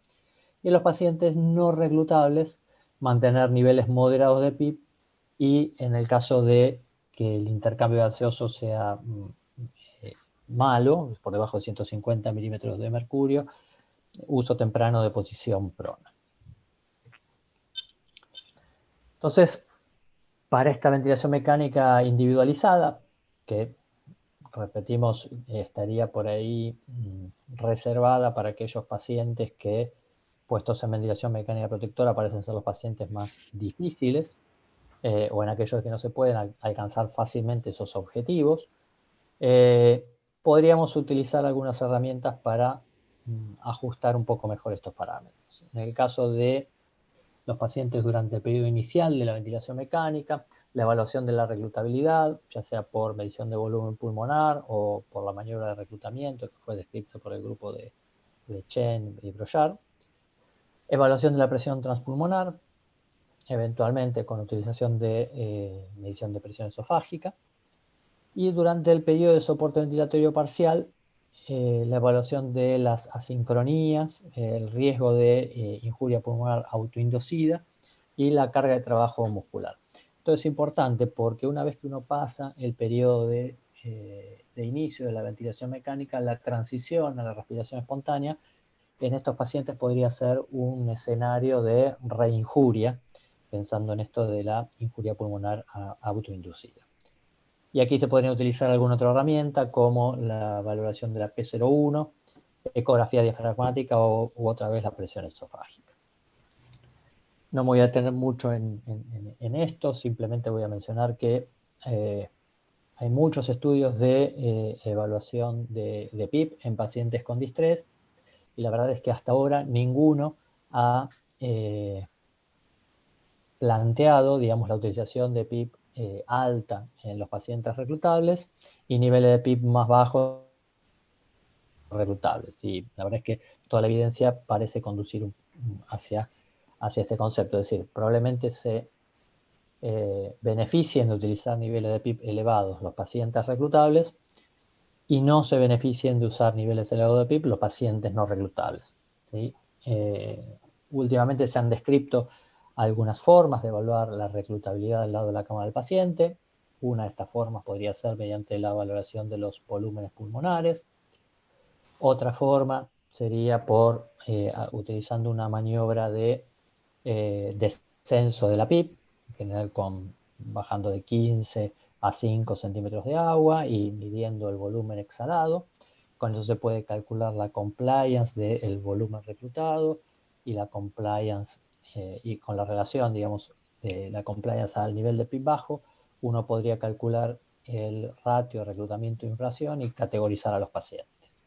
Y en los pacientes no reclutables, mantener niveles moderados de PIB, y en el caso de que el intercambio gaseoso sea malo, por debajo de 150 milímetros de mercurio, uso temprano de posición prona. Entonces, para esta ventilación mecánica individualizada, que repetimos, estaría por ahí reservada para aquellos pacientes que, puestos en ventilación mecánica protectora, parecen ser los pacientes más difíciles, o en aquellos que no se pueden alcanzar fácilmente esos objetivos, podríamos utilizar algunas herramientas para ajustar un poco mejor estos parámetros. En el caso de los pacientes durante el periodo inicial de la ventilación mecánica, la evaluación de la reclutabilidad, ya sea por medición de volumen pulmonar o por la maniobra de reclutamiento que fue descrita por el grupo de Chen y Brochard, evaluación de la presión transpulmonar, eventualmente con utilización de medición de presión esofágica, y durante el periodo de soporte ventilatorio parcial, la evaluación de las asincronías, el riesgo de injuria pulmonar autoinducida y la carga de trabajo muscular. Esto es importante porque una vez que uno pasa el periodo de inicio de la ventilación mecánica, la transición a la respiración espontánea en estos pacientes podría ser un escenario de reinjuria, pensando en esto de la injuria pulmonar autoinducida. Y aquí se podría utilizar alguna otra herramienta como la valoración de la P01, ecografía diafragmática u otra vez la presión esofágica. No me voy a detener mucho en esto, simplemente voy a mencionar que hay muchos estudios de evaluación de PIB en pacientes con distrés, y la verdad es que hasta ahora ninguno ha planteado, digamos, la utilización de PIB alta en los pacientes reclutables y niveles de PIB más bajos reclutables. Y la verdad es que toda la evidencia parece conducir hacia este concepto, es decir, probablemente se beneficien de utilizar niveles de PIB elevados los pacientes reclutables y no se beneficien de usar niveles elevados de PIB los pacientes no reclutables, ¿sí? Últimamente se han descrito algunas formas de evaluar la reclutabilidad del lado de la cámara del paciente. Una de estas formas podría ser mediante la valoración de los volúmenes pulmonares. Otra forma sería utilizando una maniobra de descenso de la PIB, en general bajando de 15 a 5 centímetros de agua y midiendo el volumen exhalado. Con eso se puede calcular la compliance del volumen reclutado y la compliance, y con la relación, digamos, de la compliance al nivel de PIB bajo, uno podría calcular el ratio de reclutamiento-inflación y categorizar a los pacientes.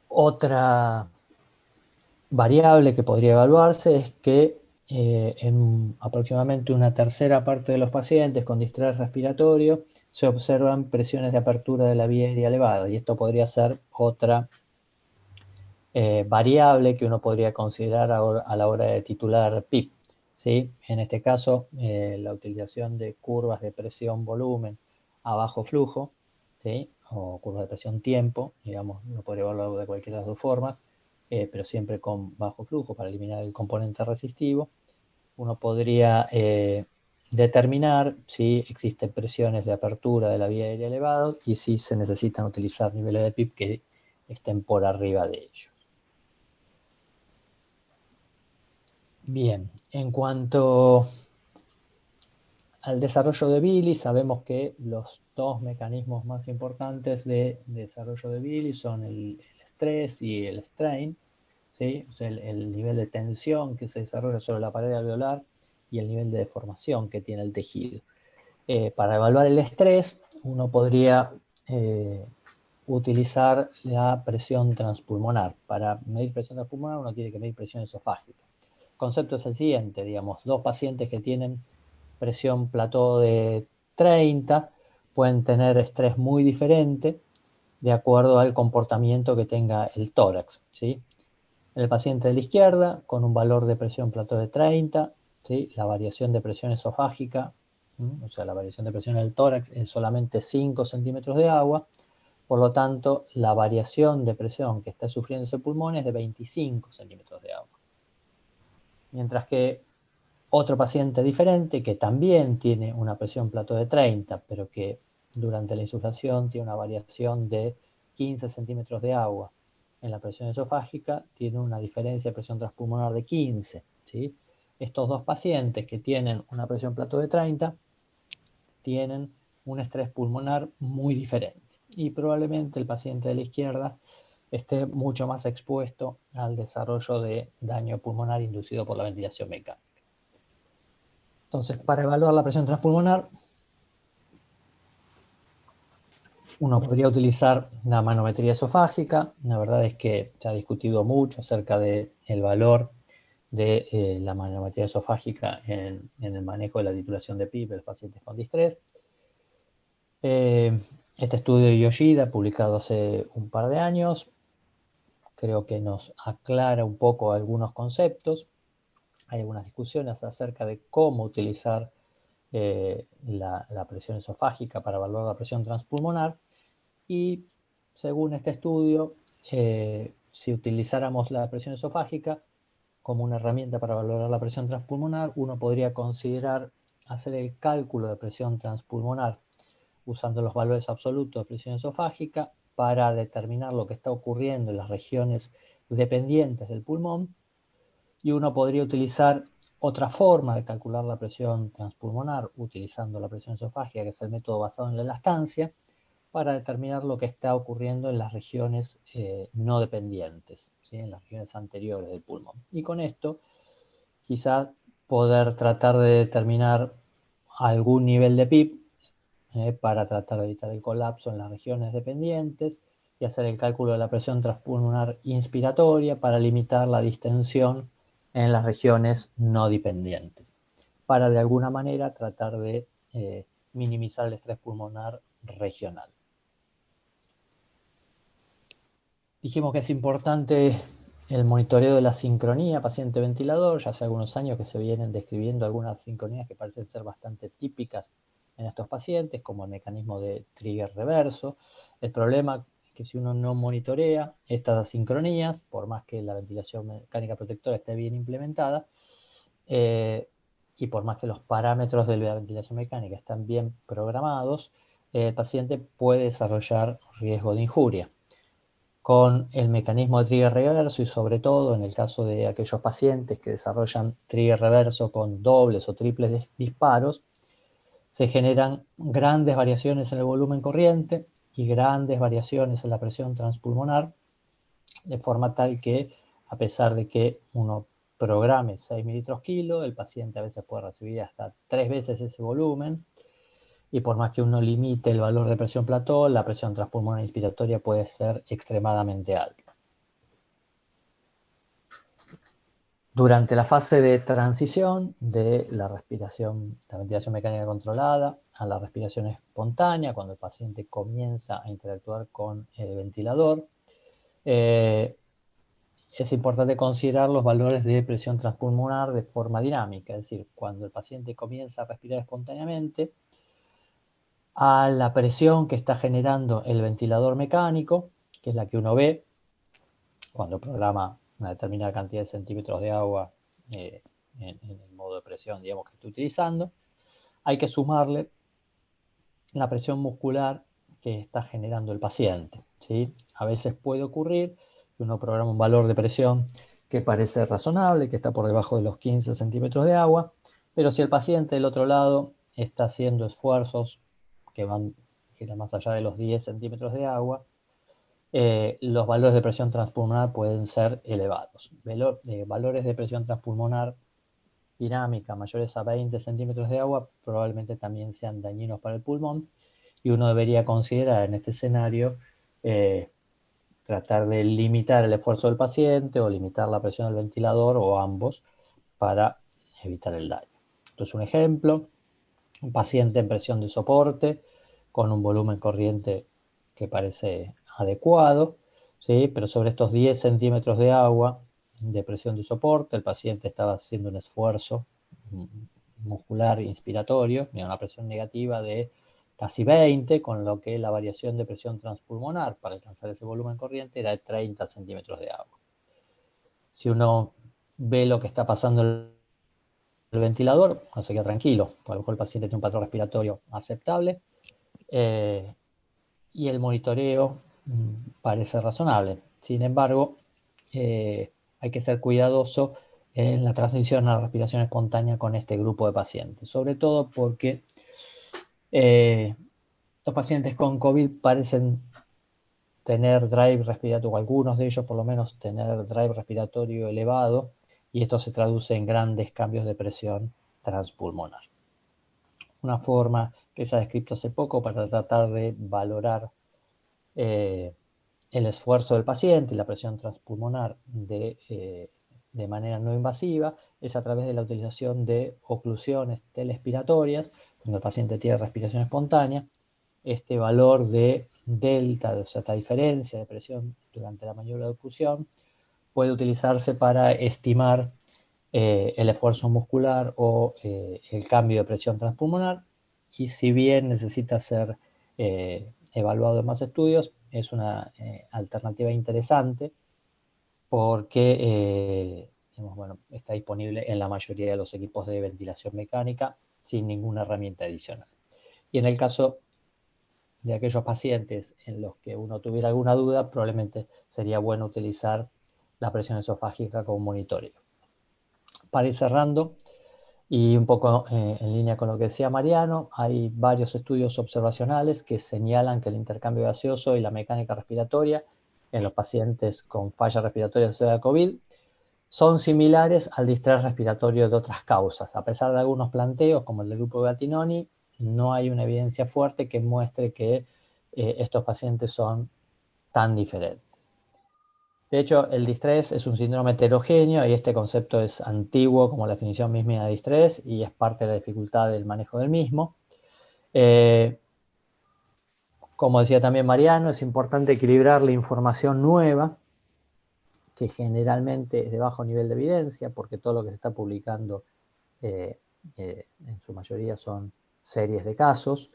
Otra variable que podría evaluarse es que en aproximadamente una tercera parte de los pacientes con distrés respiratorio se observan presiones de apertura de la vía aérea elevadas, y esto podría ser otra variable que uno podría considerar a la hora de titular PIB. ¿Sí? En este caso, la utilización de curvas de presión-volumen a bajo flujo, ¿sí? O curvas de presión-tiempo, digamos, uno podría evaluarlo de cualquiera de las dos formas, pero siempre con bajo flujo para eliminar el componente resistivo. Uno podría determinar si existen presiones de apertura de la vía aérea elevados y si se necesitan utilizar niveles de PIB que estén por arriba de ellos. Bien, en cuanto al desarrollo de bilis, sabemos que los dos mecanismos más importantes de desarrollo de bilis son el estrés y el strain, ¿sí? O sea, el nivel de tensión que se desarrolla sobre la pared alveolar y el nivel de deformación que tiene el tejido. Para evaluar el estrés, uno podría utilizar la presión transpulmonar. Para medir presión transpulmonar uno tiene que medir presión esofágica. El concepto es el siguiente, digamos, dos pacientes que tienen presión plató de 30 pueden tener estrés muy diferente de acuerdo al comportamiento que tenga el tórax, ¿sí? En el paciente de la izquierda, con un valor de presión plató de 30, ¿sí? La variación de presión esofágica, o sea, la variación de presión del tórax es solamente 5 centímetros de agua, por lo tanto, la variación de presión que está sufriendo ese pulmón es de 25 centímetros de agua. Mientras que otro paciente diferente que también tiene una presión plató de 30, pero que durante la insuflación tiene una variación de 15 centímetros de agua en la presión esofágica, tiene una diferencia de presión transpulmonar de 15. ¿Sí? Estos dos pacientes que tienen una presión plató de 30 tienen un estrés pulmonar muy diferente. Y probablemente el paciente de la izquierda esté mucho más expuesto al desarrollo de daño pulmonar inducido por la ventilación mecánica. Entonces, para evaluar la presión transpulmonar, uno podría utilizar la manometría esofágica. La verdad es que se ha discutido mucho acerca del valor de la manometría esofágica en el manejo de la titulación de PIB en los pacientes con distrés. Este estudio de Yoshida, publicado hace un par de años, creo que nos aclara un poco algunos conceptos. Hay algunas discusiones acerca de cómo utilizar la presión esofágica para evaluar la presión transpulmonar, y según este estudio, si utilizáramos la presión esofágica como una herramienta para valorar la presión transpulmonar, uno podría considerar hacer el cálculo de presión transpulmonar usando los valores absolutos de presión esofágica para determinar lo que está ocurriendo en las regiones dependientes del pulmón, y uno podría utilizar otra forma de calcular la presión transpulmonar utilizando la presión esofágica, que es el método basado en la elastancia, para determinar lo que está ocurriendo en las regiones no dependientes, ¿sí? En las regiones anteriores del pulmón. Y con esto, quizás poder tratar de determinar algún nivel de PIB para tratar de evitar el colapso en las regiones dependientes y hacer el cálculo de la presión transpulmonar inspiratoria para limitar la distensión en las regiones no dependientes, para de alguna manera tratar de minimizar el estrés pulmonar regional. Dijimos que es importante el monitoreo de la sincronía paciente-ventilador. Ya hace algunos años que se vienen describiendo algunas sincronías que parecen ser bastante típicas en estos pacientes, como el mecanismo de trigger reverso. El problema es que si uno no monitorea estas asincronías, por más que la ventilación mecánica protectora esté bien implementada, y por más que los parámetros de la ventilación mecánica están bien programados, el paciente puede desarrollar riesgo de injuria. con el mecanismo de trigger reverso y sobre todo en el caso de aquellos pacientes que desarrollan trigger reverso con dobles o triples disparos, se generan grandes variaciones en el volumen corriente y grandes variaciones en la presión transpulmonar, de forma tal que a pesar de que uno programe 6 mililitros kilo, el paciente a veces puede recibir hasta 3 veces ese volumen, y por más que uno limite el valor de presión plató, la presión transpulmonar inspiratoria puede ser extremadamente alta. Durante la fase de transición de la respiración, la ventilación mecánica controlada a la respiración espontánea, cuando el paciente comienza a interactuar con el ventilador, es importante considerar los valores de presión transpulmonar de forma dinámica, es decir, cuando el paciente comienza a respirar espontáneamente, a la presión que está generando el ventilador mecánico, que es la que uno ve cuando programa una determinada cantidad de centímetros de agua en el modo de presión, digamos, que está utilizando, hay que sumarle la presión muscular que está generando el paciente, ¿sí? A veces puede ocurrir que uno programa un valor de presión que parece razonable, que está por debajo de los 15 centímetros de agua, pero si el paciente del otro lado está haciendo esfuerzos que van más allá de los 10 centímetros de agua, los valores de presión transpulmonar pueden ser elevados. Valores de presión transpulmonar dinámica mayores a 20 centímetros de agua probablemente también sean dañinos para el pulmón, y uno debería considerar en este escenario tratar de limitar el esfuerzo del paciente o limitar la presión del ventilador o ambos para evitar el daño. Entonces, un ejemplo, un paciente en presión de soporte con un volumen corriente que parece adecuado, ¿sí? Pero sobre estos 10 centímetros de agua de presión de soporte, el paciente estaba haciendo un esfuerzo muscular inspiratorio, una presión negativa de casi 20, con lo que la variación de presión transpulmonar para alcanzar ese volumen corriente era de 30 centímetros de agua. Si uno ve lo que está pasando en el ventilador, no se queda tranquilo, a lo mejor el paciente tiene un patrón respiratorio aceptable, y el monitoreo parece razonable. Sin embargo, hay que ser cuidadoso en la transición a la respiración espontánea con este grupo de pacientes, sobre todo porque los pacientes con COVID parecen tener drive respiratorio, o algunos de ellos por lo menos tener drive respiratorio elevado, y esto se traduce en grandes cambios de presión transpulmonar. Una forma que se ha descrito hace poco para tratar de valorar el esfuerzo del paciente y la presión transpulmonar de manera no invasiva es a través de la utilización de oclusiones telespiratorias, cuando el paciente tiene respiración espontánea. Este valor de delta, o sea, esta diferencia de presión durante la maniobra de oclusión, puede utilizarse para estimar el esfuerzo muscular o el cambio de presión transpulmonar, y si bien necesita ser evaluado en más estudios, es una alternativa interesante porque bueno, está disponible en la mayoría de los equipos de ventilación mecánica sin ninguna herramienta adicional. Y en el caso de aquellos pacientes en los que uno tuviera alguna duda, probablemente sería bueno utilizar la presión esofágica como monitoreo. Para ir cerrando, y un poco en línea con lo que decía Mariano, hay varios estudios observacionales que señalan que el intercambio gaseoso y la mecánica respiratoria en los pacientes con falla respiratoria asociada a COVID son similares al distrés respiratorio de otras causas. A pesar de algunos planteos, como el del grupo Gattinoni, no hay una evidencia fuerte que muestre que estos pacientes son tan diferentes. De hecho, el distrés es un síndrome heterogéneo y este concepto es antiguo como la definición misma de distrés y es parte de la dificultad del manejo del mismo. Como decía también Mariano, es importante equilibrar la información nueva, que generalmente es de bajo nivel de evidencia, porque todo lo que se está publicando en su mayoría son series de casos.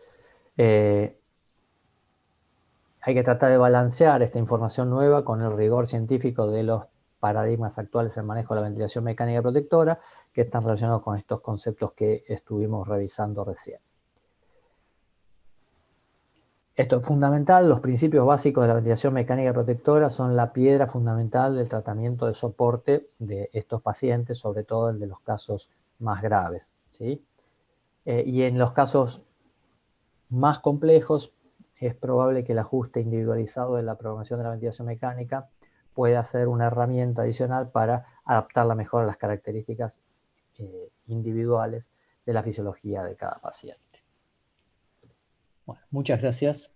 Hay que tratar de balancear esta información nueva con el rigor científico de los paradigmas actuales en manejo de la ventilación mecánica protectora, que están relacionados con estos conceptos que estuvimos revisando recién. Esto es fundamental, los principios básicos de la ventilación mecánica protectora son la piedra fundamental del tratamiento de soporte de estos pacientes, sobre todo el de los casos más graves, ¿sí? Y en los casos más complejos es probable que el ajuste individualizado de la programación de la ventilación mecánica pueda ser una herramienta adicional para adaptarla mejor a las características individuales de la fisiología de cada paciente. Bueno, muchas gracias.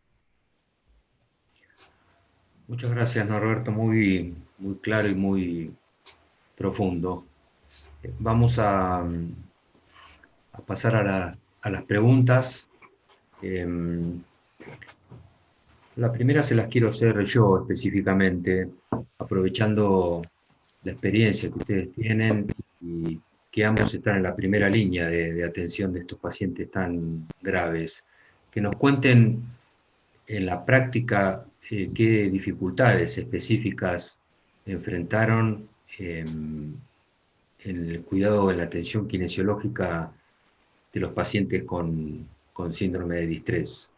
Muchas gracias, Norberto, muy claro y muy profundo. Vamos a pasar a las preguntas. La primera se las quiero hacer yo específicamente, aprovechando la experiencia que ustedes tienen y que ambos están en la primera línea de atención de estos pacientes tan graves. Que nos cuenten en la práctica qué dificultades específicas enfrentaron en el cuidado, en la atención kinesiológica de los pacientes con síndrome de distrés.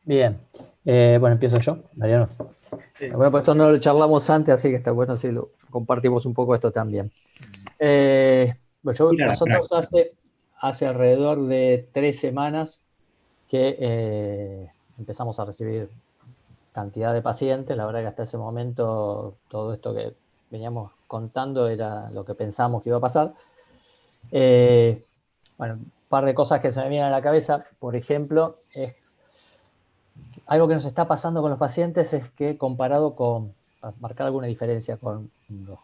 Bien. Bueno, empiezo yo, Mariano. Sí. Bueno, pues esto no lo charlamos antes, así que está bueno si lo compartimos un poco esto también. Nosotros hace alrededor de 3 semanas que empezamos a recibir cantidad de pacientes. La verdad que hasta ese momento todo esto que veníamos contando era lo que pensamos que iba a pasar. Bueno, un par de cosas que se me vienen a la cabeza. Por ejemplo, algo que nos está pasando con los pacientes es que comparado con, para marcar alguna diferencia con los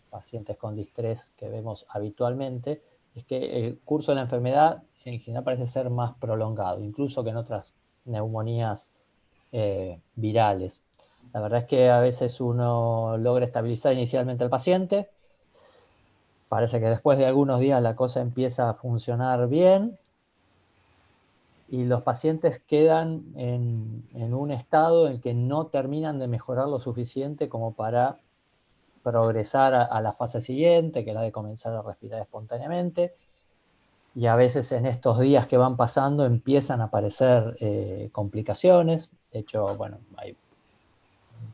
pacientes con distrés que vemos habitualmente, es que el curso de la enfermedad en general parece ser más prolongado, incluso que en otras neumonías virales. La verdad es que a veces uno logra estabilizar inicialmente al paciente, parece que después de algunos días la cosa empieza a funcionar bien, y los pacientes quedan en un estado en el que no terminan de mejorar lo suficiente como para progresar a la fase siguiente, que es la de comenzar a respirar espontáneamente. Y a veces en estos días que van pasando empiezan a aparecer complicaciones. De hecho, bueno,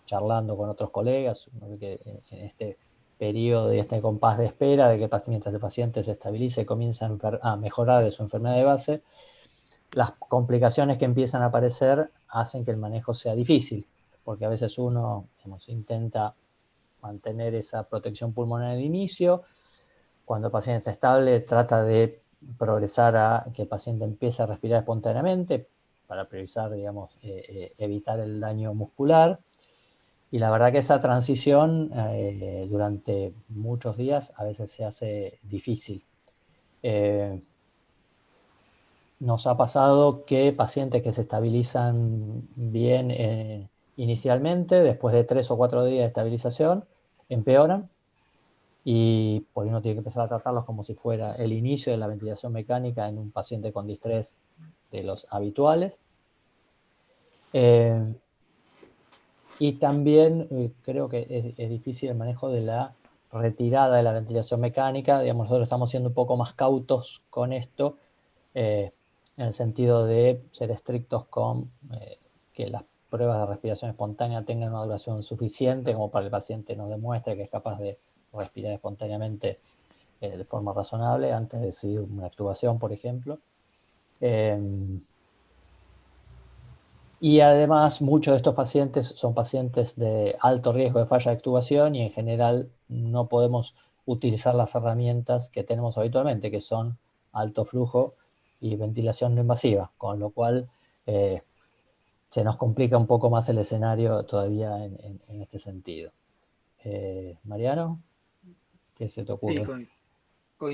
charlando con otros colegas, que en este periodo y este compás de espera de que mientras el paciente se estabilice y comienza a mejorar de su enfermedad de base, las complicaciones que empiezan a aparecer hacen que el manejo sea difícil, porque a veces uno, digamos, intenta mantener esa protección pulmonar al inicio. Cuando el paciente está estable, trata de progresar a que el paciente empiece a respirar espontáneamente para priorizar, digamos, evitar el daño muscular. Y la verdad que esa transición durante muchos días a veces se hace difícil. Nos ha pasado que pacientes que se estabilizan bien inicialmente, después de 3 o 4 días de estabilización, empeoran, y por ahí uno tiene que empezar a tratarlos como si fuera el inicio de la ventilación mecánica en un paciente con distrés de los habituales. Y también creo que es difícil el manejo de la retirada de la ventilación mecánica. Digamos, nosotros estamos siendo un poco más cautos con esto, en el sentido de ser estrictos con que las pruebas de respiración espontánea tengan una duración suficiente como para que el paciente nos demuestre que es capaz de respirar espontáneamente de forma razonable antes de decidir una extubación, por ejemplo. Y además muchos de estos pacientes son pacientes de alto riesgo de falla de extubación, y en general no podemos utilizar las herramientas que tenemos habitualmente, que son alto flujo y ventilación no invasiva, con lo cual se nos complica un poco más el escenario todavía en este sentido. Mariano, ¿qué se te ocurre?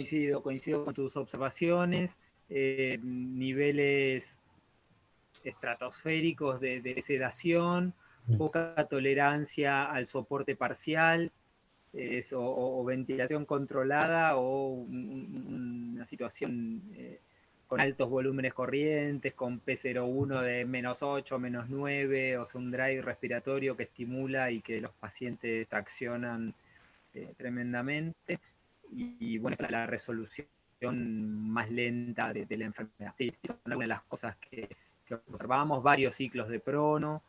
Sí, coincido con tus observaciones. Niveles estratosféricos de sedación, poca tolerancia al soporte parcial, o ventilación controlada, o una situación con altos volúmenes corrientes, con P01 de -8, -9, o sea, un drive respiratorio que estimula y que los pacientes traccionan tremendamente, y bueno, la resolución más lenta de la enfermedad. Sí, son algunas de las cosas que observamos, varios ciclos de prono.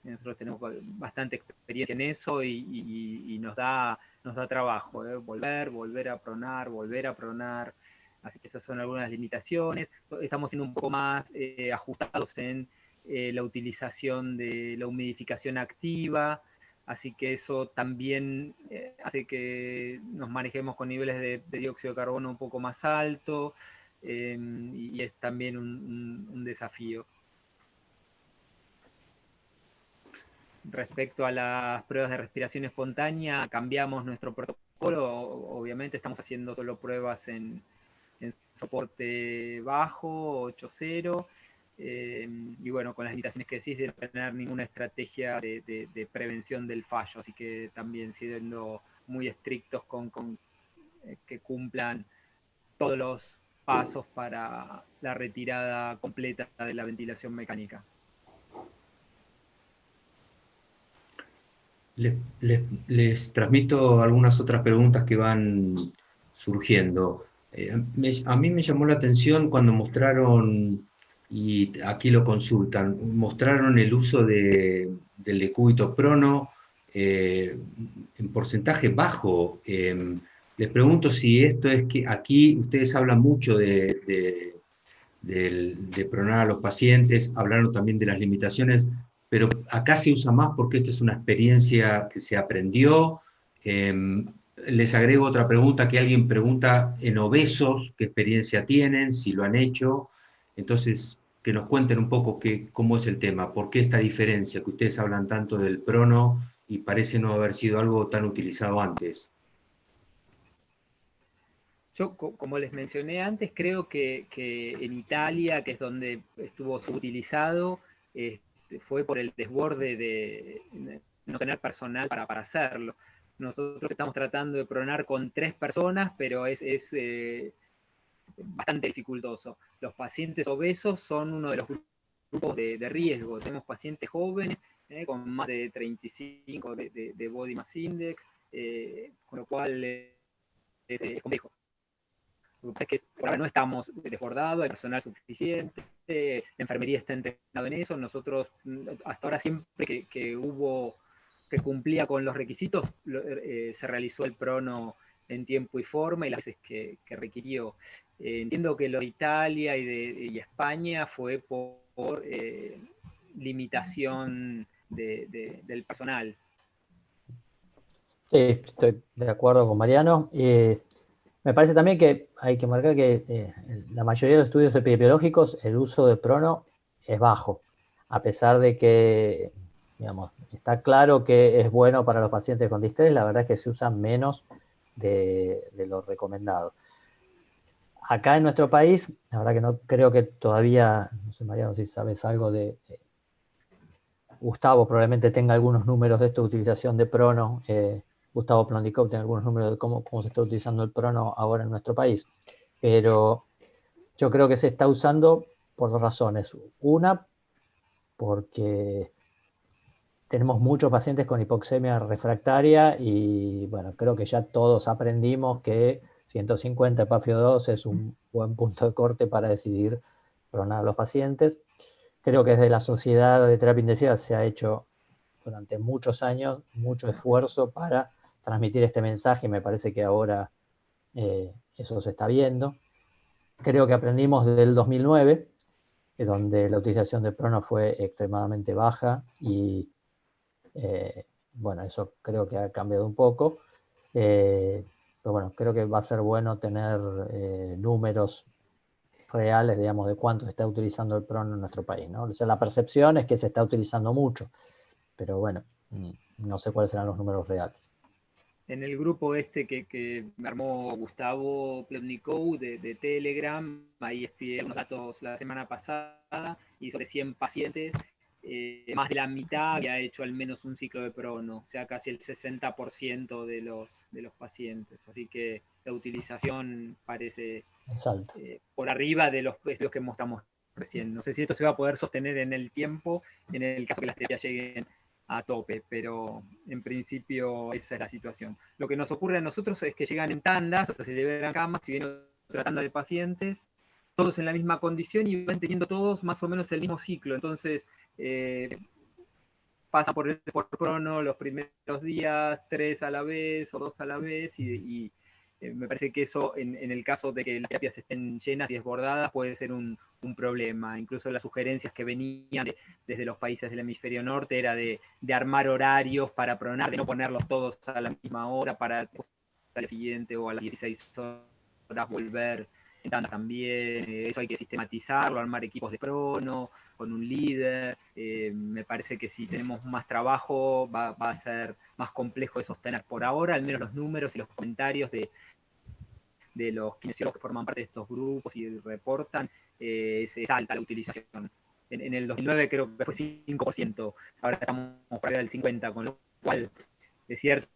Nosotros tenemos bastante experiencia en eso y nos da trabajo, volver a pronar, volver a pronar. Así que esas son algunas limitaciones. Estamos siendo un poco más ajustados en la utilización de la humidificación activa, así que eso también hace que nos manejemos con niveles de dióxido de carbono un poco más alto, y es también un desafío. Respecto a las pruebas de respiración espontánea, cambiamos nuestro protocolo. Obviamente estamos haciendo solo pruebas en soporte bajo, 8.0, y bueno, con las limitaciones que decís de no tener ninguna estrategia de prevención del fallo, así que también siendo muy estrictos con que cumplan todos los pasos para la retirada completa de la ventilación mecánica. Les transmito algunas otras preguntas que van surgiendo. A mí me llamó la atención cuando mostraron, y aquí lo consultan, mostraron el uso del decúbito prono en porcentaje bajo. Les pregunto si esto es que aquí ustedes hablan mucho de pronar a los pacientes, hablaron también de las limitaciones, pero acá se usa más porque esta es una experiencia que se aprendió. Les agrego otra pregunta que alguien pregunta en obesos, qué experiencia tienen, si lo han hecho. Entonces, que nos cuenten un poco cómo es el tema, por qué esta diferencia, que ustedes hablan tanto del prono y parece no haber sido algo tan utilizado antes. Yo, como les mencioné antes, creo que en Italia, que es donde estuvo subutilizado, fue por el desborde de no tener personal para hacerlo. Nosotros estamos tratando de pronar con 3 personas, pero es bastante dificultoso. Los pacientes obesos son uno de los grupos de riesgo. Tenemos pacientes jóvenes con más de 35 de Body Mass Index, con lo cual es complejo. Es que por ahora no estamos desbordados, hay personal suficiente, la enfermería está entrenada en eso. Nosotros, hasta ahora, siempre que cumplía con los requisitos, se realizó el prono en tiempo y forma y las veces que requirió. Entiendo que lo de Italia y España fue por limitación del personal. Sí, estoy de acuerdo con Mariano. Me parece también que hay que marcar que la mayoría de los estudios epidemiológicos el uso de prono es bajo, a pesar de que, digamos, está claro que es bueno para los pacientes con distrés, la verdad es que se usa menos de lo recomendado. Acá en nuestro país, la verdad que no creo que todavía, no sé Mariano si sabes algo de Gustavo probablemente tenga algunos números de esta utilización de prono, Gustavo Plondikov tiene algunos números de cómo se está utilizando el prono ahora en nuestro país, pero yo creo que se está usando por 2 razones. Una, porque tenemos muchos pacientes con hipoxemia refractaria y bueno, creo que ya todos aprendimos que 150 PAFIO2 es un buen punto de corte para decidir pronar a los pacientes. Creo que desde la Sociedad de Terapia Intensiva se ha hecho durante muchos años mucho esfuerzo para transmitir este mensaje y me parece que ahora eso se está viendo. Creo que aprendimos desde el 2009, donde la utilización de prono fue extremadamente baja y bueno, eso creo que ha cambiado un poco. Pero bueno, creo que va a ser bueno tener números reales, digamos, de cuánto se está utilizando el prono en nuestro país, ¿no? O sea, la percepción es que se está utilizando mucho, pero bueno, no sé cuáles serán los números reales. En el grupo que me armó Gustavo Plevnikov de Telegram, ahí estuve unos datos la semana pasada, y sobre 100 pacientes, más de la mitad había hecho al menos un ciclo de prono, o sea, casi el 60% de los pacientes. Así que la utilización parece por arriba de los estudios que mostramos recién. No sé si esto se va a poder sostener en el tiempo, en el caso que las terapias lleguen a tope, pero en principio esa es la situación. Lo que nos ocurre a nosotros es que llegan en tandas, o sea, se liberan camas, si viene otra tanda de pacientes, todos en la misma condición y van teniendo todos más o menos el mismo ciclo. Entonces, pasan por crono los primeros días, 3 a la vez o 2 a la vez, y me parece que eso, en el caso de que las terapias estén llenas y desbordadas, puede ser un problema. Incluso las sugerencias que venían desde los países del hemisferio norte era de armar horarios para pronar, de no ponerlos todos a la misma hora para al día siguiente o a las 16 horas volver en tanda también. Eso hay que sistematizarlo, armar equipos de crono con un líder. Me parece que si tenemos más trabajo va a ser más complejo de sostener. Por ahora, al menos los números y los comentarios de los kinesiólogos que forman parte de estos grupos y reportan, es alta la utilización. En el 2009 creo que fue 5%, ahora estamos por arriba del 50%, con lo cual es cierto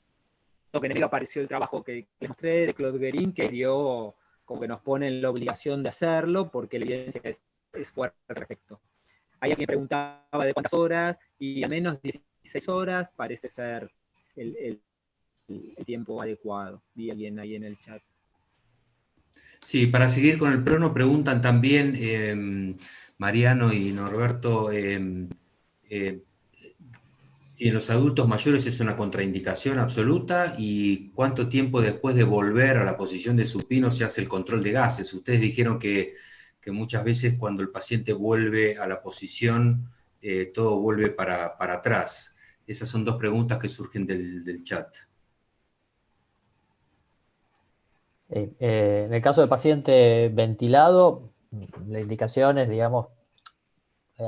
que en el medio apareció el trabajo que les mostré de Claude Guérin, que dio, como que nos pone en la obligación de hacerlo, porque la evidencia es fuerte al respecto. Hay alguien preguntaba de cuántas horas, y al menos 16 horas parece ser el tiempo adecuado. Vi alguien ahí en el chat. Sí, para seguir con el prono, preguntan también Mariano y Norberto si en los adultos mayores es una contraindicación absoluta y cuánto tiempo después de volver a la posición de supino se hace el control de gases. Ustedes dijeron que muchas veces cuando el paciente vuelve a la posición, todo vuelve para atrás. Esas son dos preguntas que surgen del chat. En el caso del paciente ventilado, la indicación es, digamos,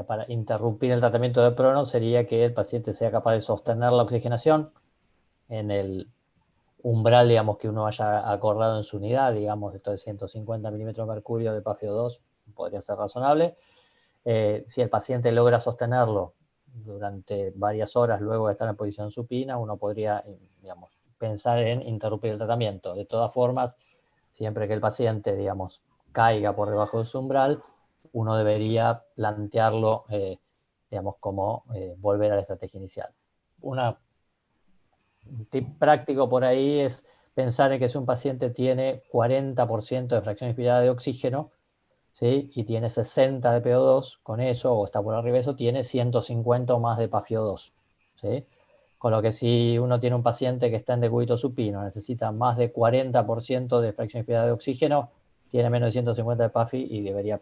para interrumpir el tratamiento de prono sería que el paciente sea capaz de sostener la oxigenación en el umbral, digamos, que uno haya acordado en su unidad, digamos, esto de 150 milímetros de mercurio de PaFio2 podría ser razonable. Si el paciente logra sostenerlo durante varias horas luego de estar en posición supina, uno podría, digamos, pensar en interrumpir el tratamiento. De todas formas, siempre que el paciente, digamos, caiga por debajo de su umbral, uno debería plantearlo, digamos, como volver a la estrategia inicial. Un tip práctico por ahí es pensar en que si un paciente tiene 40% de fracción inspirada de oxígeno, ¿sí? Y tiene 60 de PO2, con eso, o está por arriba de eso, tiene 150 o más de PaFio2, ¿sí? Con lo que si uno tiene un paciente que está en decúbito supino, necesita más de 40% de fracción inspirada de oxígeno, tiene menos de 150 de PaFi y debería...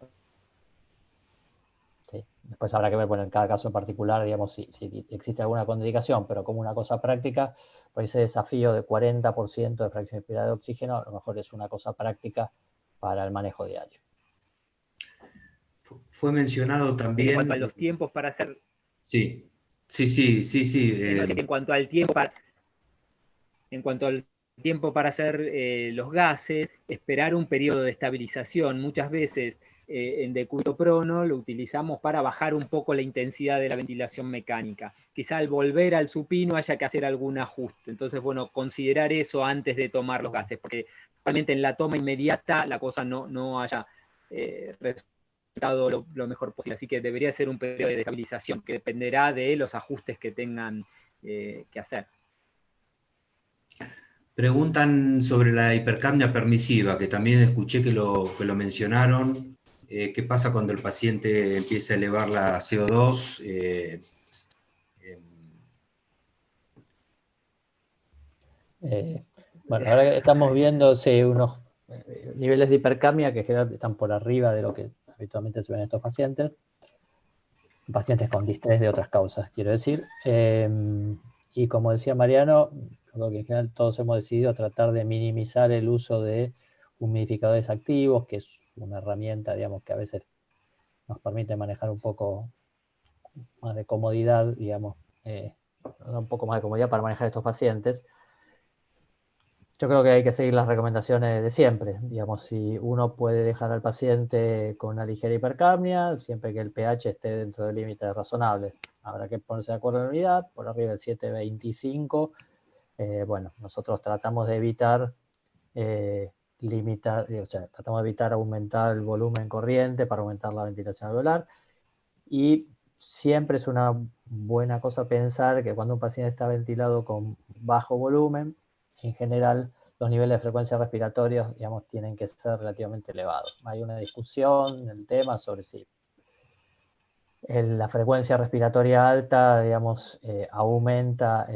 ¿sí? Después habrá que ver, bueno, en cada caso en particular, digamos, si existe alguna contraindicación, pero como una cosa práctica, pues ese desafío de 40% de fracción inspirada de oxígeno, a lo mejor es una cosa práctica para el manejo diario. Fue mencionado también... En cuanto a los tiempos para hacer... Sí. En cuanto al tiempo para... En cuanto al tiempo para hacer los gases, esperar un periodo de estabilización. Muchas veces en decúbito prono lo utilizamos para bajar un poco la intensidad de la ventilación mecánica. Quizá al volver al supino haya que hacer algún ajuste. Entonces, bueno, considerar eso antes de tomar los gases, porque realmente en la toma inmediata la cosa no haya resultado lo mejor posible. Así que debería ser un periodo de estabilización que dependerá de los ajustes que tengan que hacer. Preguntan sobre la hipercapnia permisiva, que también escuché que lo mencionaron. ¿Qué pasa cuando el paciente empieza a elevar la CO2? Bueno, ahora estamos viendo unos niveles de hipercapnia que generalmente están por arriba de lo que habitualmente se ven en estos pacientes con distrés de otras causas, quiero decir. Y como decía Mariano, yo creo que en general todos hemos decidido tratar de minimizar el uso de humidificadores activos, que es una herramienta, digamos, que a veces nos permite manejar un poco más de comodidad, digamos, un poco más de comodidad para manejar estos pacientes. Yo creo que hay que seguir las recomendaciones de siempre. Digamos, si uno puede dejar al paciente con una ligera hipercapnia, siempre que el pH esté dentro de límites razonables. Habrá que ponerse de acuerdo en la unidad, por arriba del 7.25. Bueno, nosotros tratamos de evitar o sea, tratamos de evitar aumentar el volumen corriente para aumentar la ventilación alveolar. Y siempre es una buena cosa pensar que cuando un paciente está ventilado con bajo volumen, en general los niveles de frecuencia respiratorios, digamos, tienen que ser relativamente elevados. Hay una discusión en el tema sobre si la frecuencia respiratoria alta, digamos, aumenta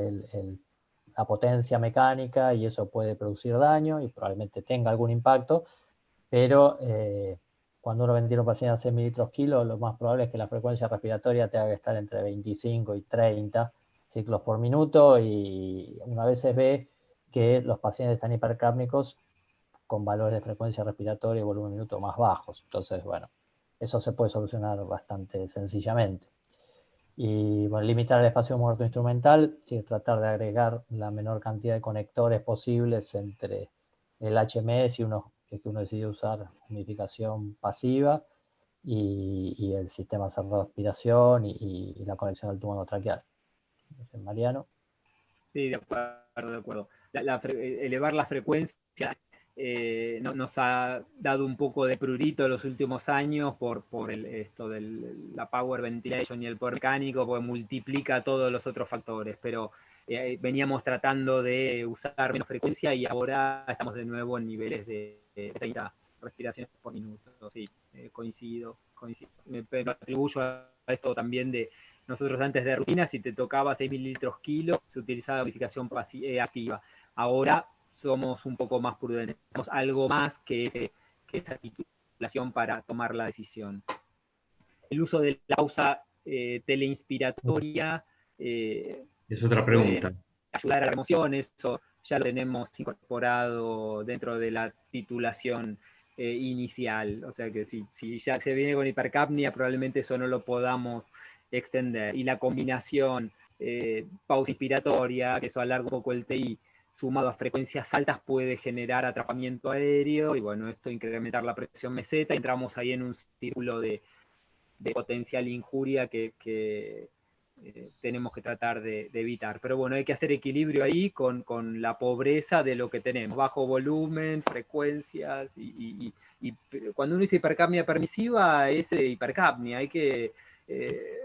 la potencia mecánica y eso puede producir daño y probablemente tenga algún impacto, pero cuando uno ventila un paciente a 100 mililitros kilo, lo más probable es que la frecuencia respiratoria tenga que estar entre 25 y 30 ciclos por minuto, y una vez se ve que los pacientes están hipercápnicos con valores de frecuencia respiratoria y volumen minuto más bajos. Entonces, bueno, eso se puede solucionar bastante sencillamente. Y bueno, limitar el espacio muerto instrumental, sí, tratar de agregar la menor cantidad de conectores posibles entre el HMS y que uno decide usar humidificación pasiva y el sistema cerrado de aspiración y la conexión al tubo endotraqueal. Mariano. Sí, de acuerdo, de acuerdo. Elevar la frecuencia nos ha dado un poco de prurito en los últimos años por esto de la power ventilation y el power mecánico, porque multiplica todos los otros factores, pero veníamos tratando de usar menos frecuencia y ahora estamos de nuevo en niveles de 30 respiraciones por minuto. Sí, coincido. Pero atribuyo a esto también de nosotros antes de rutina, si te tocaba 6 mililitros kilo, se utilizaba humidificación activa. Ahora somos un poco más prudentes, tenemos algo más que esa titulación para tomar la decisión. El uso de la pausa teleinspiratoria es otra pregunta. ayudar a la remoción, eso ya lo tenemos incorporado dentro de la titulación inicial, o sea que si ya se viene con hipercapnia, probablemente eso no lo podamos extender. Y la combinación pausa inspiratoria, que eso alarga un poco el TI, sumado a frecuencias altas, puede generar atrapamiento aéreo, y bueno, esto incrementar la presión meseta, entramos ahí en un círculo de potencial injuria que tenemos que tratar de evitar. Pero bueno, hay que hacer equilibrio ahí con la pobreza de lo que tenemos, bajo volumen, frecuencias, y cuando uno dice hipercapnia permisiva, es hipercapnia, hay que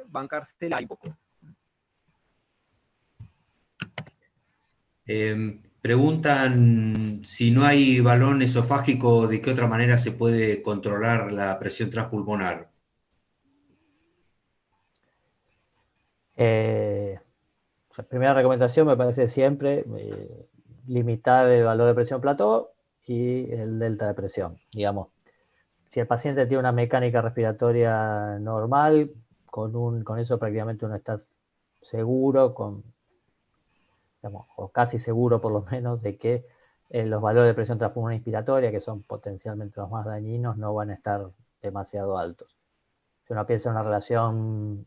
bancársela un poco. Preguntan si no hay balón esofágico, ¿de qué otra manera se puede controlar la presión transpulmonar? La primera recomendación me parece siempre limitar el valor de presión plató y el delta de presión. Digamos, si el paciente tiene una mecánica respiratoria normal, con eso prácticamente uno está seguro, digamos, o casi seguro por lo menos, de que los valores de presión transpulmonar inspiratoria, que son potencialmente los más dañinos, no van a estar demasiado altos. Si uno piensa en una relación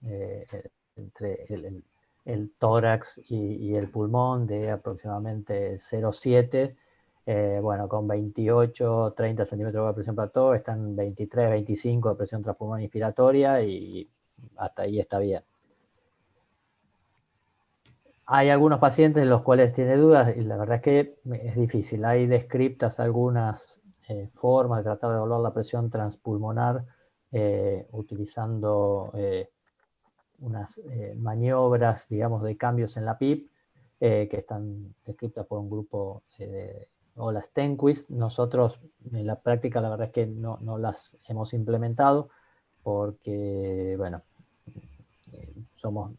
entre el tórax y el pulmón de aproximadamente 0,7, bueno, con 28, 30 centímetros de presión plató, están 23, 25 de presión transpulmonar inspiratoria y hasta ahí está bien. Hay algunos pacientes en los cuales tiene dudas y la verdad es que es difícil. Hay descriptas algunas formas de tratar de evaluar la presión transpulmonar utilizando unas maniobras, digamos, de cambios en la PIP que están descritas por un grupo Ola Stenquist. Nosotros en la práctica la verdad es que no las hemos implementado porque, bueno, somos...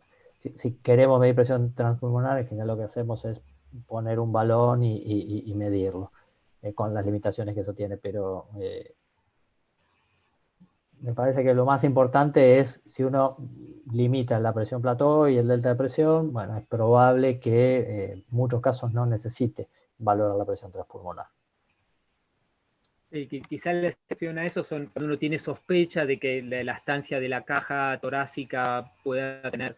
Si queremos medir presión transpulmonar, en general lo que hacemos es poner un balón y medirlo, con las limitaciones que eso tiene, pero me parece que lo más importante es, si uno limita la presión plató y el delta de presión, bueno, es probable que en muchos casos no necesite valorar la presión transpulmonar. Sí, quizás la excepción a eso son cuando uno tiene sospecha de que la estancia de la caja torácica pueda tener